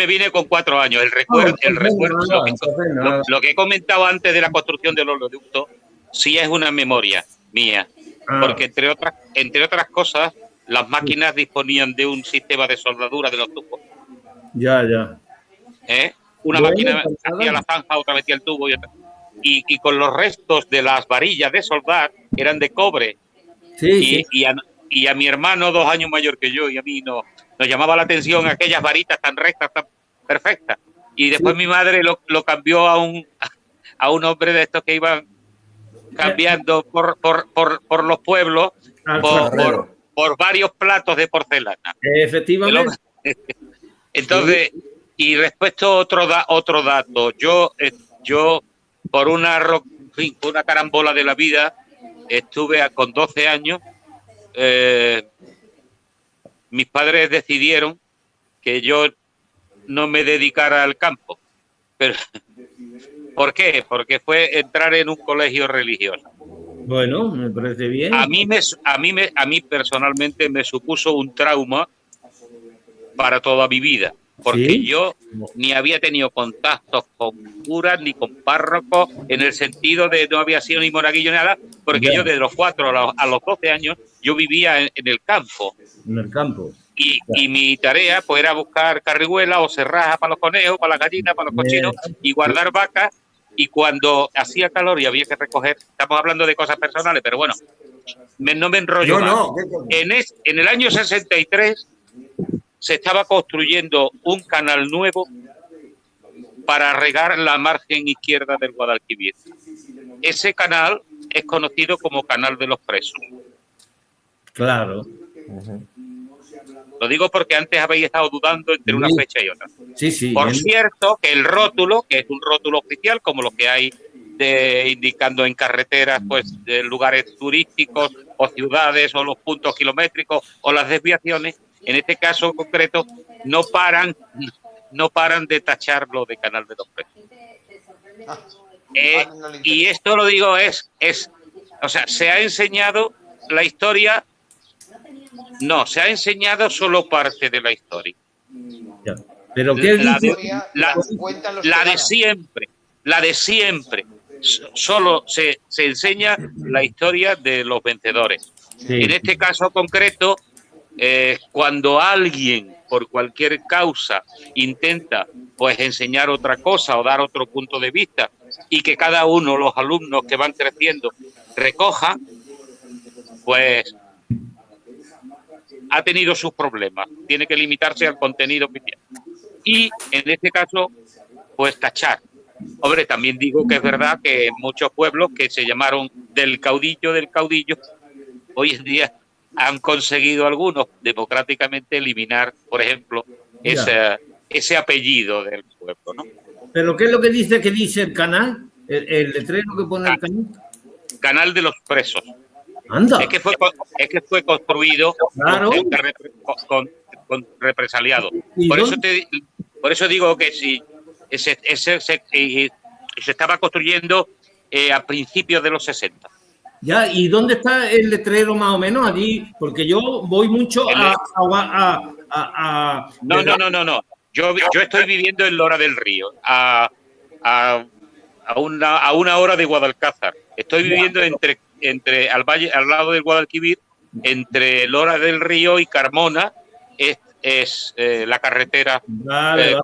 vine con 4 años. El recuerdo, lo que he comentado antes de la construcción del oleoducto, sí es una memoria mía. Porque entre otras cosas, las máquinas disponían de un sistema de soldadura de los tubos. Ya. Una máquina hacía la zanja, otra metía el tubo y con los restos de las varillas de soldar eran de cobre. Sí. Y a mi hermano, 2 años mayor que yo, y a mí nos llamaba la atención aquellas varitas tan rectas, tan perfectas. Y después mi madre lo cambió a un hombre de estos que iban cambiando por los pueblos por varios platos de porcelana. Efectivamente. Entonces, y respecto a otro dato, yo por una carambola de la vida estuve con 12 años. Mis padres decidieron que yo no me dedicara al campo pero ¿por qué? Porque fue entrar en un colegio religioso. Bueno, me parece bien. A mí personalmente me supuso un trauma para toda mi vida, porque ¿Sí? yo ni había tenido contactos con curas ni con párrocos, en el sentido de no había sido ni monaguillo ni nada, porque Ya. yo desde los 4 a los 12 años yo vivía en el campo. En el campo. Y mi tarea pues era buscar carrihuelas o serrajas para los conejos, para las gallinas, para los cochinos y guardar vacas. Y cuando hacía calor y había que recoger, estamos hablando de cosas personales, pero bueno, no me enrollo Yo más. no. En el año 63 se estaba construyendo un canal nuevo para regar la margen izquierda del Guadalquivir. Ese canal es conocido como Canal de los Presos. Claro. Lo digo porque antes habéis estado dudando entre una fecha y otra. Sí, sí. Por cierto, que el rótulo, que es un rótulo oficial, como los que hay indicando en carreteras, pues de lugares turísticos o ciudades o los puntos kilométricos o las desviaciones, en este caso concreto, no paran de tacharlo de Canal de los Presos. Y esto lo digo o sea, se ha enseñado la historia. No, se ha enseñado solo parte de la historia. Ya. Pero ¿qué dice? La de siempre. Solo se enseña la historia de los vencedores. Sí. En este caso concreto, cuando alguien, por cualquier causa, intenta pues enseñar otra cosa o dar otro punto de vista y que cada uno, los alumnos que van creciendo, recoja, pues ha tenido sus problemas. Tiene que limitarse al contenido oficial. Y en este caso, pues tachar. Hombre, también digo que es verdad que muchos pueblos que se llamaron del caudillo, hoy en día han conseguido algunos democráticamente eliminar, por ejemplo, ese apellido del pueblo, ¿no? ¿Pero qué es lo que dice el canal? ¿El letrero que pone el canal? Canal de los Presos. Anda. Es que fue construido Claro. con represaliados. ¿Y Por eso digo que si se estaba construyendo a principios de los 60. Ya, ¿y dónde está el letrero más o menos allí? Porque yo voy mucho No. Yo estoy viviendo en Lora del Río, a una hora de Guadalcázar. Estoy viviendo al lado del Guadalquivir, entre Lora del Río y Carmona, es la carretera. Vale.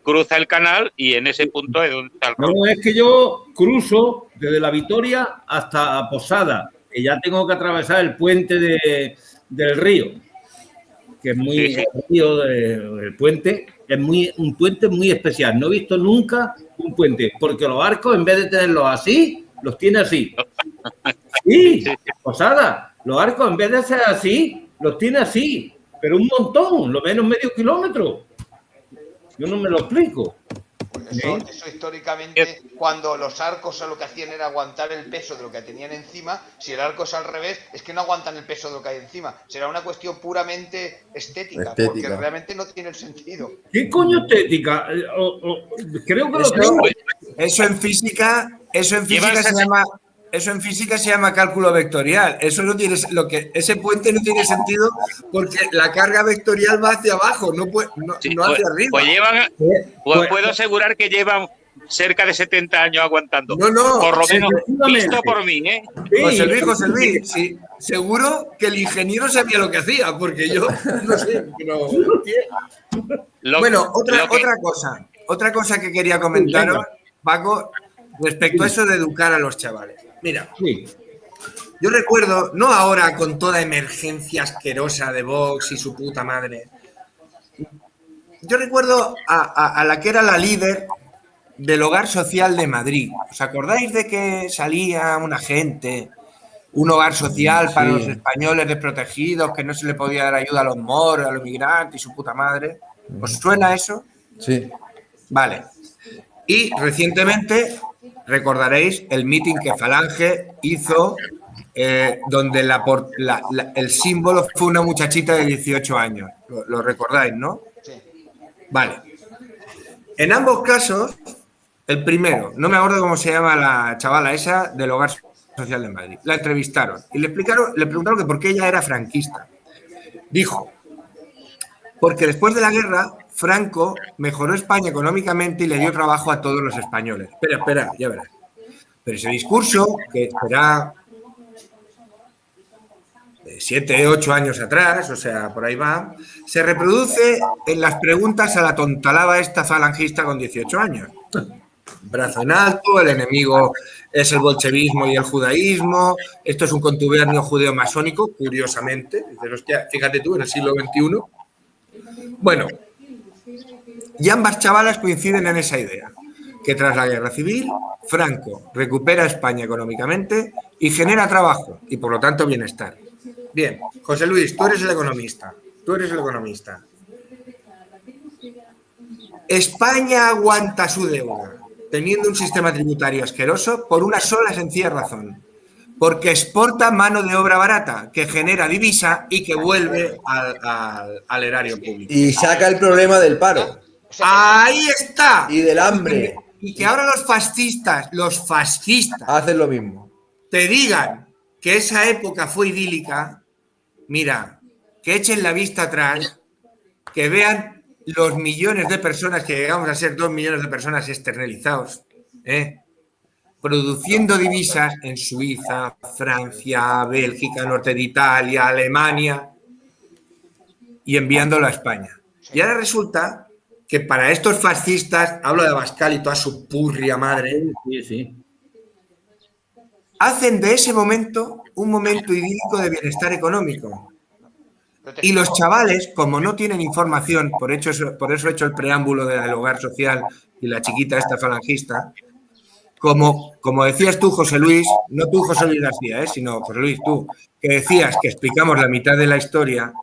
Cruza el canal y en ese punto es donde está el río. No, es que yo cruzo desde La Vitoria hasta Posada, que ya tengo que atravesar el puente del río, que es muy... Sí. El puente es un puente muy especial. No he visto nunca un puente, porque los arcos, en vez de tenerlos así, los tiene así. Sí, Posada, los arcos, en vez de ser así, los tiene así, pero un montón, lo menos medio kilómetro. Yo no me lo explico. Eso históricamente, cuando los arcos lo que hacían era aguantar el peso de lo que tenían encima, si el arco es al revés, es que no aguantan el peso de lo que hay encima. Será una cuestión puramente estética. Porque realmente no tiene sentido. ¿Qué coño estética? Creo que Eso en física se llama cálculo vectorial. Eso no tiene ese puente no tiene sentido porque la carga vectorial va hacia abajo, no hacia arriba. Pues puedo asegurar que llevan cerca de 70 años aguantando. No. Por lo menos visto por mí, ¿eh? Sí. José Luis, sí, seguro que el ingeniero sabía lo que hacía, porque yo no sé. Otra cosa que quería comentaros, Paco, respecto a eso de educar a los chavales. Mira, yo recuerdo, no ahora con toda emergencia asquerosa de Vox y su puta madre, yo recuerdo a la que era la líder del Hogar Social de Madrid. ¿Os acordáis de que salía una gente, un hogar social para los españoles desprotegidos, que no se le podía dar ayuda a los moros, a los migrantes y su puta madre? ¿Os suena eso? Sí. Vale. Y recientemente recordaréis el meeting que Falange hizo, donde el símbolo fue una muchachita de 18 años. Lo recordáis, ¿no? Sí. Vale. En ambos casos, El primero, no me acuerdo cómo se llama la chavala esa del Hogar Social de Madrid. La entrevistaron y le preguntaron que por qué ella era franquista. Dijo, porque después de la guerra, Franco mejoró España económicamente y le dio trabajo a todos los españoles. Espera, ya verás. Pero ese discurso, que será de 7, 8 años atrás, o sea, por ahí va, se reproduce en las preguntas a la tontalaba esta falangista con 18 años. Brazo en alto, el enemigo es el bolchevismo y el judaísmo, esto es un contubernio judeo-masónico, curiosamente. Dices, hostia, fíjate tú, en el siglo XXI. Bueno, y ambas chavalas coinciden en esa idea, que tras la guerra civil, Franco recupera España económicamente y genera trabajo y por lo tanto bienestar. Bien, José Luis, tú eres el economista. España aguanta su deuda teniendo un sistema tributario asqueroso por una sola sencilla razón. Porque exporta mano de obra barata, que genera divisa y que vuelve al erario público. Y saca el problema del paro ¡Ahí está! y del hambre. Y que ahora los fascistas Hacen lo mismo. te digan que esa época fue idílica, mira, que echen la vista atrás, que vean los millones de personas, que llegamos a ser 2 millones de personas externalizados, produciendo divisas en Suiza, Francia, Bélgica, norte de Italia, Alemania, y enviándolo a España. Y ahora resulta que para estos fascistas, hablo de Abascal y toda su purria madre, Sí. hacen de ese momento un momento idílico de bienestar económico. Y los chavales, como no tienen información, por eso he hecho el preámbulo del hogar social y la chiquita esta falangista, como decías tú, José Luis, no tú, José Luis García, sino José Luis, tú, que decías que explicamos la mitad de la historia,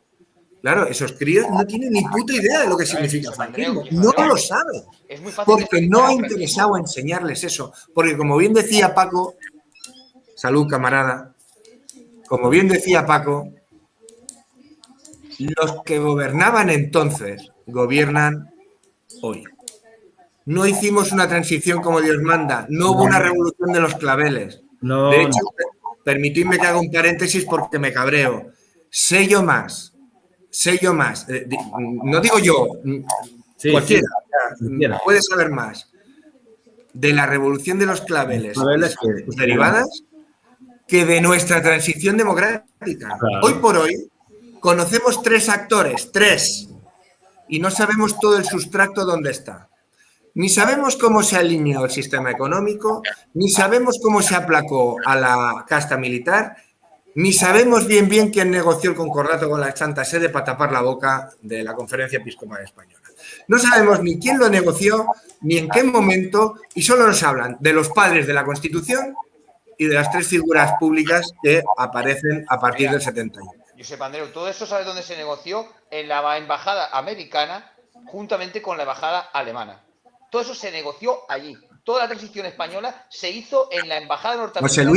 claro, esos críos no tienen ni puta idea de lo que significa franquismo, no lo saben, Es muy fácil porque no ha explicar, interesado enseñarles eso, porque como bien decía Paco, salud camarada, como bien decía Paco, los que gobernaban entonces gobiernan hoy. No hicimos una transición como Dios manda, no hubo una revolución de los claveles. No, De hecho, permitidme que haga un paréntesis porque me cabreo. Sé yo más. No digo yo, sí, cualquiera, cualquiera. puede saber más de la revolución de los claveles y sus derivadas que de nuestra transición democrática. Claro. Hoy por hoy conocemos 3 actores, 3, y no sabemos todo el sustrato dónde está. Ni sabemos cómo se alineó el sistema económico, ni sabemos cómo se aplacó a la casta militar, ni sabemos bien quién negoció el concordato con la Santa Sede para tapar la boca de la Conferencia Episcopal Española. No sabemos ni quién lo negoció, ni en qué momento, y solo nos hablan de los padres de la Constitución y de las 3 figuras públicas que aparecen a partir del 71. Josep Andreu, todo eso ¿sabes dónde se negoció? En la embajada americana, juntamente con la embajada alemana. Todo eso se negoció allí. Toda la transición española se hizo en la embajada norteamericana.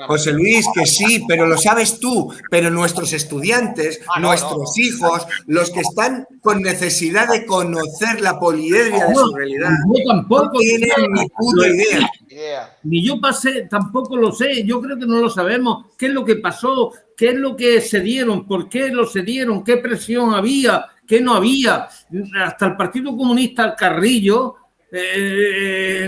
José Luis, que sí, pero lo sabes tú. Pero nuestros estudiantes, nuestros hijos, los que están con necesidad de conocer la poliedria de su realidad, yo tampoco no tienen ni puta idea. Ni yo tampoco lo sé, yo creo que no lo sabemos. ¿Qué es lo que pasó? ¿Qué es lo que cedieron? ¿Por qué lo cedieron? ¿Qué presión había? ¿Qué no había? Hasta el Partido Comunista, el Carrillo,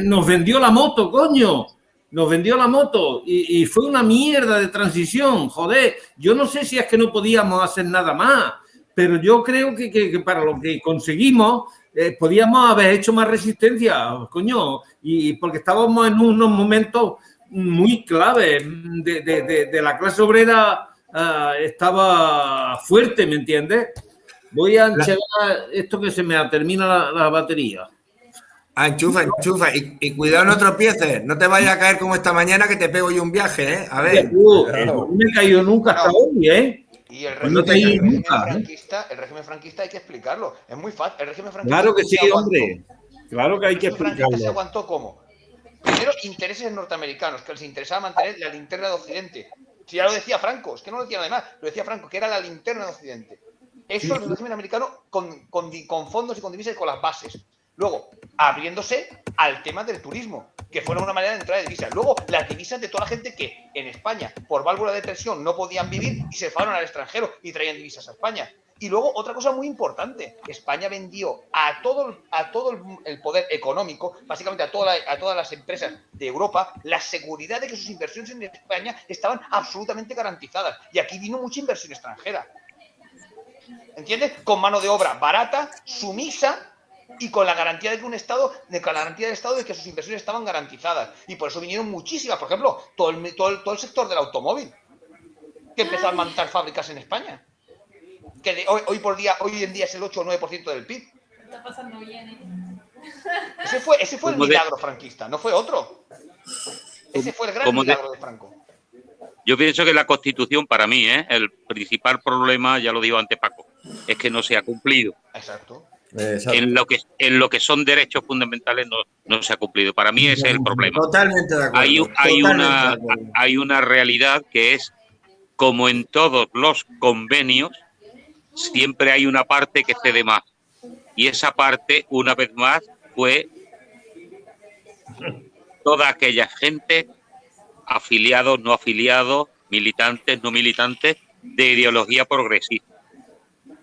nos vendió la moto, coño. Nos vendió la moto y fue una mierda de transición. Joder, yo no sé si es que no podíamos hacer nada más, pero yo creo que para lo que conseguimos podíamos haber hecho más resistencia, coño, y porque estábamos en unos momentos muy clave de la clase obrera. Estaba fuerte, ¿me entiendes? Voy a enchegar esto que se me termina la batería. Enchufa. Y cuidado, no tropieces. No te vayas a caer como esta mañana que te pego yo un viaje, ¿eh? A ver. No me he caído nunca hasta hoy, ¿eh? Y el régimen franquista hay que explicarlo. Es muy fácil. El régimen franquista. Claro que sí, hombre. Claro que hay que explicarlo. Se aguantó ¿cómo? Primero, intereses norteamericanos, que les interesaba mantener la linterna de Occidente. Si ya lo decía Franco, es que no lo decía además, lo decía Franco, que era la linterna de Occidente. Eso es el régimen americano con fondos y con divisas y con las bases. Luego, abriéndose al tema del turismo, que fuera una manera de entrar de divisas. Luego, las divisas de toda la gente que en España, por válvula de presión, no podían vivir y se fueron al extranjero y traían divisas a España. Y luego, otra cosa muy importante, España vendió a todo el poder económico, básicamente a todas las empresas de Europa, la seguridad de que sus inversiones en España estaban absolutamente garantizadas. Y aquí vino mucha inversión extranjera. ¿Entiendes? Con mano de obra barata, sumisa, y con la garantía de que del Estado de que sus inversiones estaban garantizadas. Y por eso vinieron muchísimas. Por ejemplo, todo el sector del automóvil, que empezó a montar fábricas en España. Que hoy en día es el 8 o 9% del PIB. Está pasando bien, Ese fue el milagro franquista, no fue otro. Ese fue el gran milagro de Franco. Yo pienso que la Constitución, para mí, el principal problema, ya lo digo antes Paco, es que no se ha cumplido. Exacto. En lo que son derechos fundamentales no se ha cumplido. Para mí ese es el problema. Totalmente de acuerdo. Hay una realidad que es, como en todos los convenios, siempre hay una parte que cede más. Y esa parte, una vez más, fue toda aquella gente, afiliados, no afiliados, militantes, no militantes, de ideología progresista.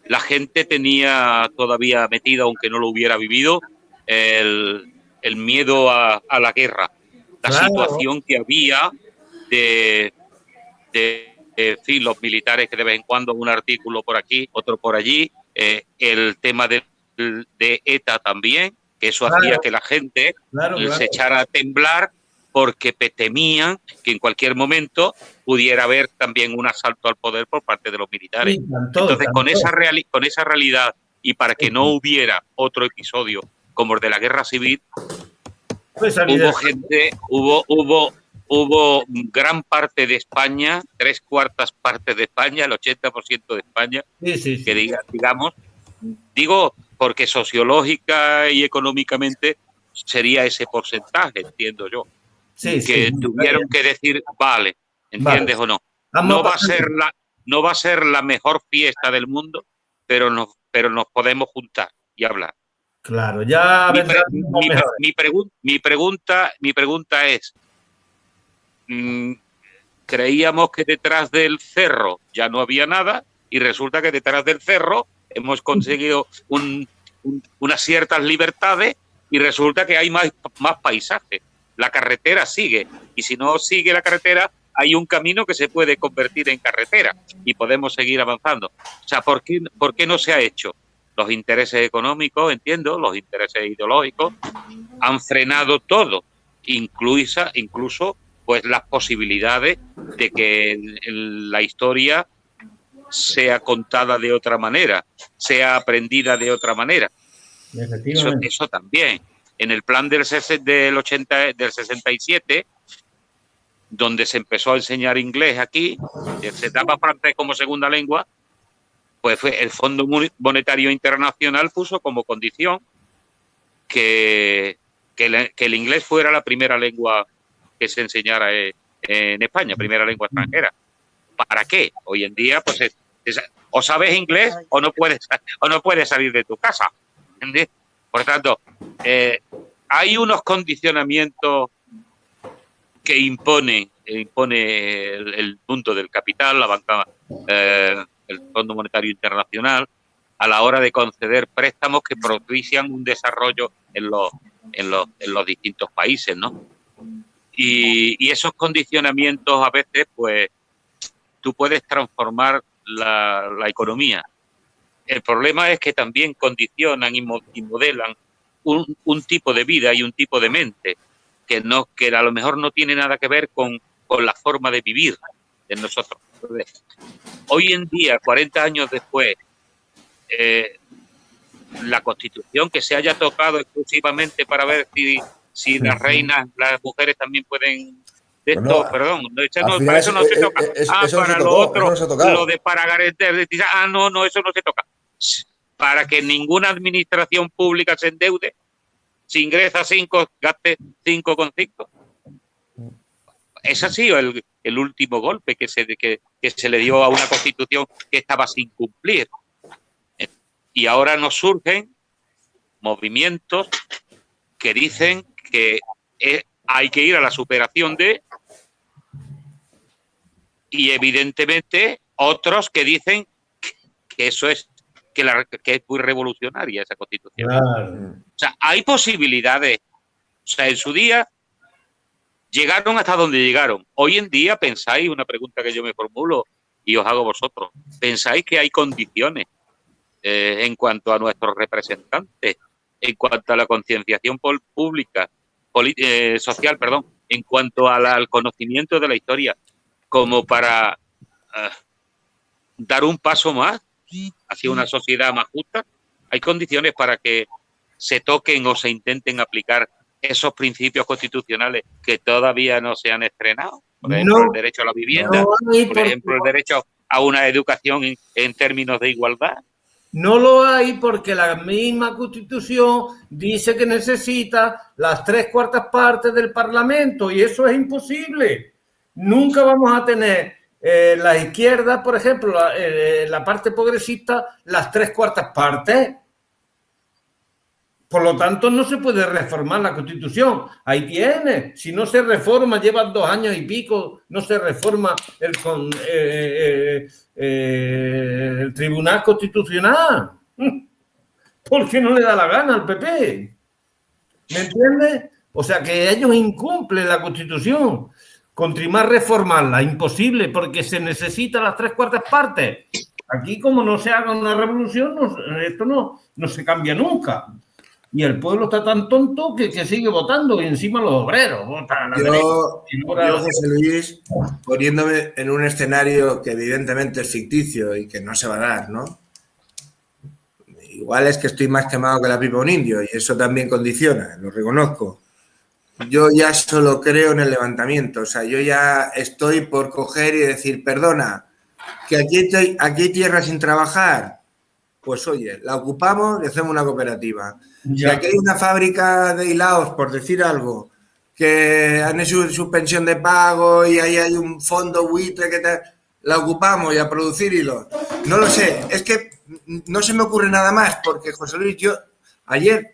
La gente tenía todavía metida, aunque no lo hubiera vivido, el miedo a la guerra. La situación que había de en fin, los militares que de vez en cuando un artículo por aquí, otro por allí, el tema de ETA también, que eso hacía que la gente se echara a temblar porque temían que en cualquier momento pudiera haber también un asalto al poder por parte de los militares. Sí, Entonces, con esa realidad y para que no hubiera otro episodio como el de la guerra civil, hubo gran parte de España, 3/4 partes de España, el 80% de España, que digamos, digo porque sociológica y económicamente sería ese porcentaje, entiendo yo. Que tuvieron que decir, vale, ¿entiendes o no? No va a ser la mejor fiesta del mundo, pero nos podemos juntar y hablar. Claro, ya mi pregunta es, creíamos que detrás del cerro ya no había nada y resulta que detrás del cerro hemos conseguido unas ciertas libertades y resulta que hay más paisajes. La carretera sigue y si no sigue la carretera hay un camino que se puede convertir en carretera y podemos seguir avanzando. O sea, ¿por qué no se ha hecho? Los intereses económicos, entiendo, los intereses ideológicos han frenado todo, incluso pues las posibilidades de que la historia sea contada de otra manera, sea aprendida de otra manera. Eso también. En el plan del 67, donde se empezó a enseñar inglés aquí, se daba francés como segunda lengua, pues el Fondo Monetario Internacional puso como condición que el inglés fuera la primera lengua que se enseñara en España, primera lengua extranjera. ¿Para qué? Hoy en día, pues o sabes inglés o no puedes salir de tu casa. ¿Entiendes? Por tanto, hay unos condicionamientos que impone el punto del capital, la banca, el Fondo Monetario Internacional, a la hora de conceder préstamos que propician un desarrollo en los distintos países, ¿no? Y esos condicionamientos a veces, pues, tú puedes transformar la economía. El problema es que también condicionan y modelan un tipo de vida y un tipo de mente que a lo mejor no tiene nada que ver con la forma de vivir de nosotros. Hoy en día, 40 años después, la Constitución que se haya tocado exclusivamente para ver si las reinas, las mujeres también pueden... Perdón, para eso no se toca. Para lo otro, lo de para garantir, no, eso no se toca. Para que ninguna administración pública se endeude, si ingresa 5, gaste 5,5. Ese ha sido el último golpe que se le dio a una Constitución que estaba sin cumplir. Y ahora nos surgen movimientos que dicen que hay que ir a la superación de, y evidentemente otros que dicen que eso es que es muy revolucionaria esa Constitución. Claro. O sea, hay posibilidades. O sea, en su día llegaron hasta donde llegaron. Hoy en día pensáis, una pregunta que yo me formulo y os hago vosotros, ¿pensáis que hay condiciones en cuanto a nuestros representantes, en cuanto a la concienciación pública, social, perdón, en cuanto al conocimiento de la historia, como para dar un paso más hacia una sociedad más justa? ¿Hay condiciones para que se toquen o se intenten aplicar esos principios constitucionales que todavía no se han estrenado? Por ejemplo, el derecho a la vivienda, por ejemplo, el derecho a una educación en términos de igualdad. No lo hay porque la misma Constitución dice que necesita las 3/4 partes del Parlamento y eso es imposible. Nunca vamos a tener la izquierda, por ejemplo, la parte progresista, las 3/4 partes. Por lo tanto, no se puede reformar la Constitución. Ahí tiene. Si no se reforma, llevan 2 años y pico, no se reforma el Tribunal Constitucional. Porque no le da la gana al PP. ¿Me entiendes? O sea, que ellos incumplen la Constitución. Continuar reformarla, imposible, porque se necesitan las 3/4 partes. Aquí, como no se haga una revolución, esto no se cambia nunca. Y el pueblo está tan tonto que sigue votando y encima los obreros votan. Yo, José Luis, poniéndome en un escenario que evidentemente es ficticio y que no se va a dar, ¿no? Igual es que estoy más quemado que la pipa de un indio y eso también condiciona, lo reconozco. Yo ya solo creo en el levantamiento, o sea, yo ya estoy por coger y decir, perdona, que aquí hay tierra sin trabajar, pues oye, la ocupamos y hacemos una cooperativa. Ya. Si aquí hay una fábrica de hilados, por decir algo, que han hecho suspensión de pago y ahí hay un fondo buitre que la ocupamos y a producir hilos. No lo sé, es que no se me ocurre nada más, porque José Luis, yo ayer,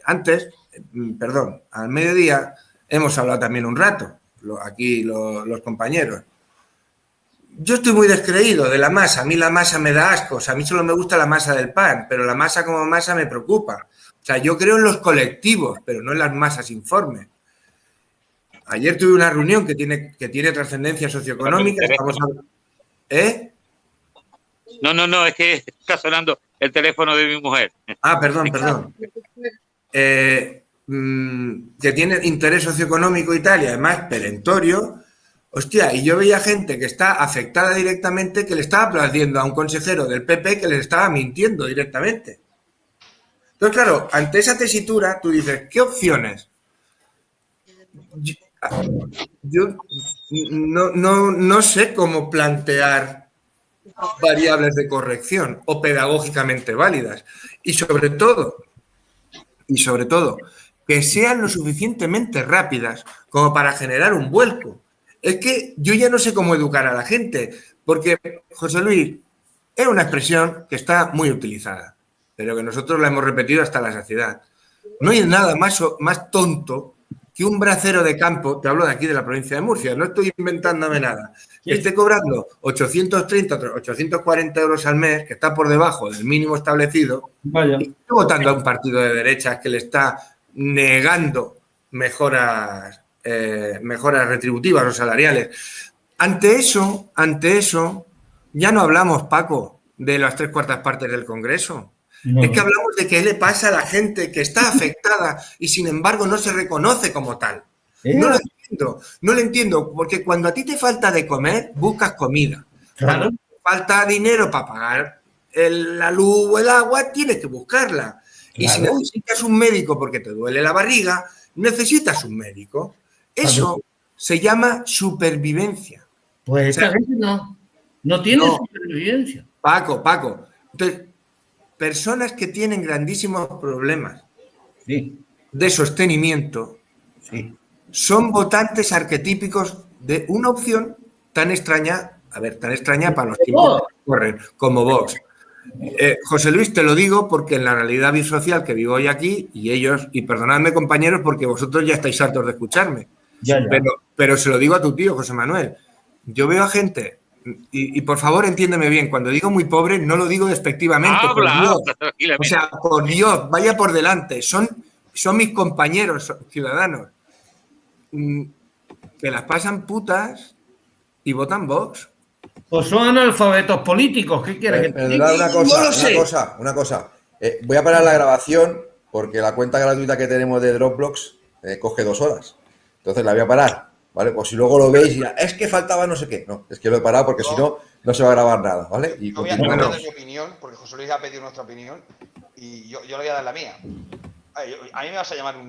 al mediodía, hemos hablado también un rato, aquí los compañeros. Yo estoy muy descreído de la masa. A mí la masa me da asco. O sea, a mí solo me gusta la masa del pan, pero la masa como masa me preocupa. O sea, yo creo en los colectivos, pero no en las masas informes. Ayer tuve una reunión que tiene trascendencia socioeconómica. No, es que está sonando el teléfono de mi mujer. Ah, perdón. Que tiene interés socioeconómico y tal, y además perentorio. Hostia, y yo veía gente que está afectada directamente que le estaba aplaudiendo a un consejero del PP que les estaba mintiendo directamente. Entonces, claro, ante esa tesitura, tú dices, ¿qué opciones? Yo no sé cómo plantear variables de corrección o pedagógicamente válidas. Y sobre todo, que sean lo suficientemente rápidas como para generar un vuelco. Es que yo ya no sé cómo educar a la gente, porque, José Luis, es una expresión que está muy utilizada, pero que nosotros la hemos repetido hasta la saciedad. No hay nada más tonto que un bracero de campo, te hablo de aquí de la provincia de Murcia, no estoy inventándome nada, que esté cobrando 830, 840 euros al mes, que está por debajo del mínimo establecido, Vaya. y estoy votando a un partido de derechas que le está negando mejoras retributivas o salariales. Ante eso, ya no hablamos, Paco, de las 3/4 partes del Congreso. No. Es que hablamos de qué le pasa a la gente que está afectada y sin embargo no se reconoce como tal. No lo entiendo, porque cuando a ti te falta de comer, buscas comida. Claro. Cuando te falta dinero para pagar la luz o el agua, tienes que buscarla. Claro. Y si necesitas un médico porque te duele la barriga, necesitas un médico. Eso se llama supervivencia. Pues esta gente no tiene supervivencia. Paco. Entonces, personas que tienen grandísimos problemas de sostenimiento son votantes arquetípicos de una opción tan extraña para los tiempos que corren, como Vox. José Luis, te lo digo porque en la realidad bisocial que vivo hoy aquí, y ellos, y perdonadme compañeros, porque vosotros ya estáis hartos de escucharme, Ya. pero se lo digo a tu tío, José Manuel. Yo veo a gente, y por favor entiéndeme bien, cuando digo muy pobre, no lo digo despectivamente, por Habla, Dios. habla tranquilamente. O sea, por Dios, vaya por delante. Son mis compañeros ciudadanos que las pasan putas y votan Vox. O son analfabetos políticos, ¿qué quieres que te diga? Perdonad una cosa. Voy a parar la grabación porque la cuenta gratuita que tenemos de Dropbox coge 2 horas. Entonces la voy a parar, ¿vale? Pues si luego lo veis y dirá, es que faltaba no sé qué. No, es que lo he parado porque si no, no se va a grabar nada, ¿vale? Y Yo voy a continuamos. dar mi opinión, porque José Luis ha pedido nuestra opinión, y yo le voy a dar la mía. A mí me vas a llamar un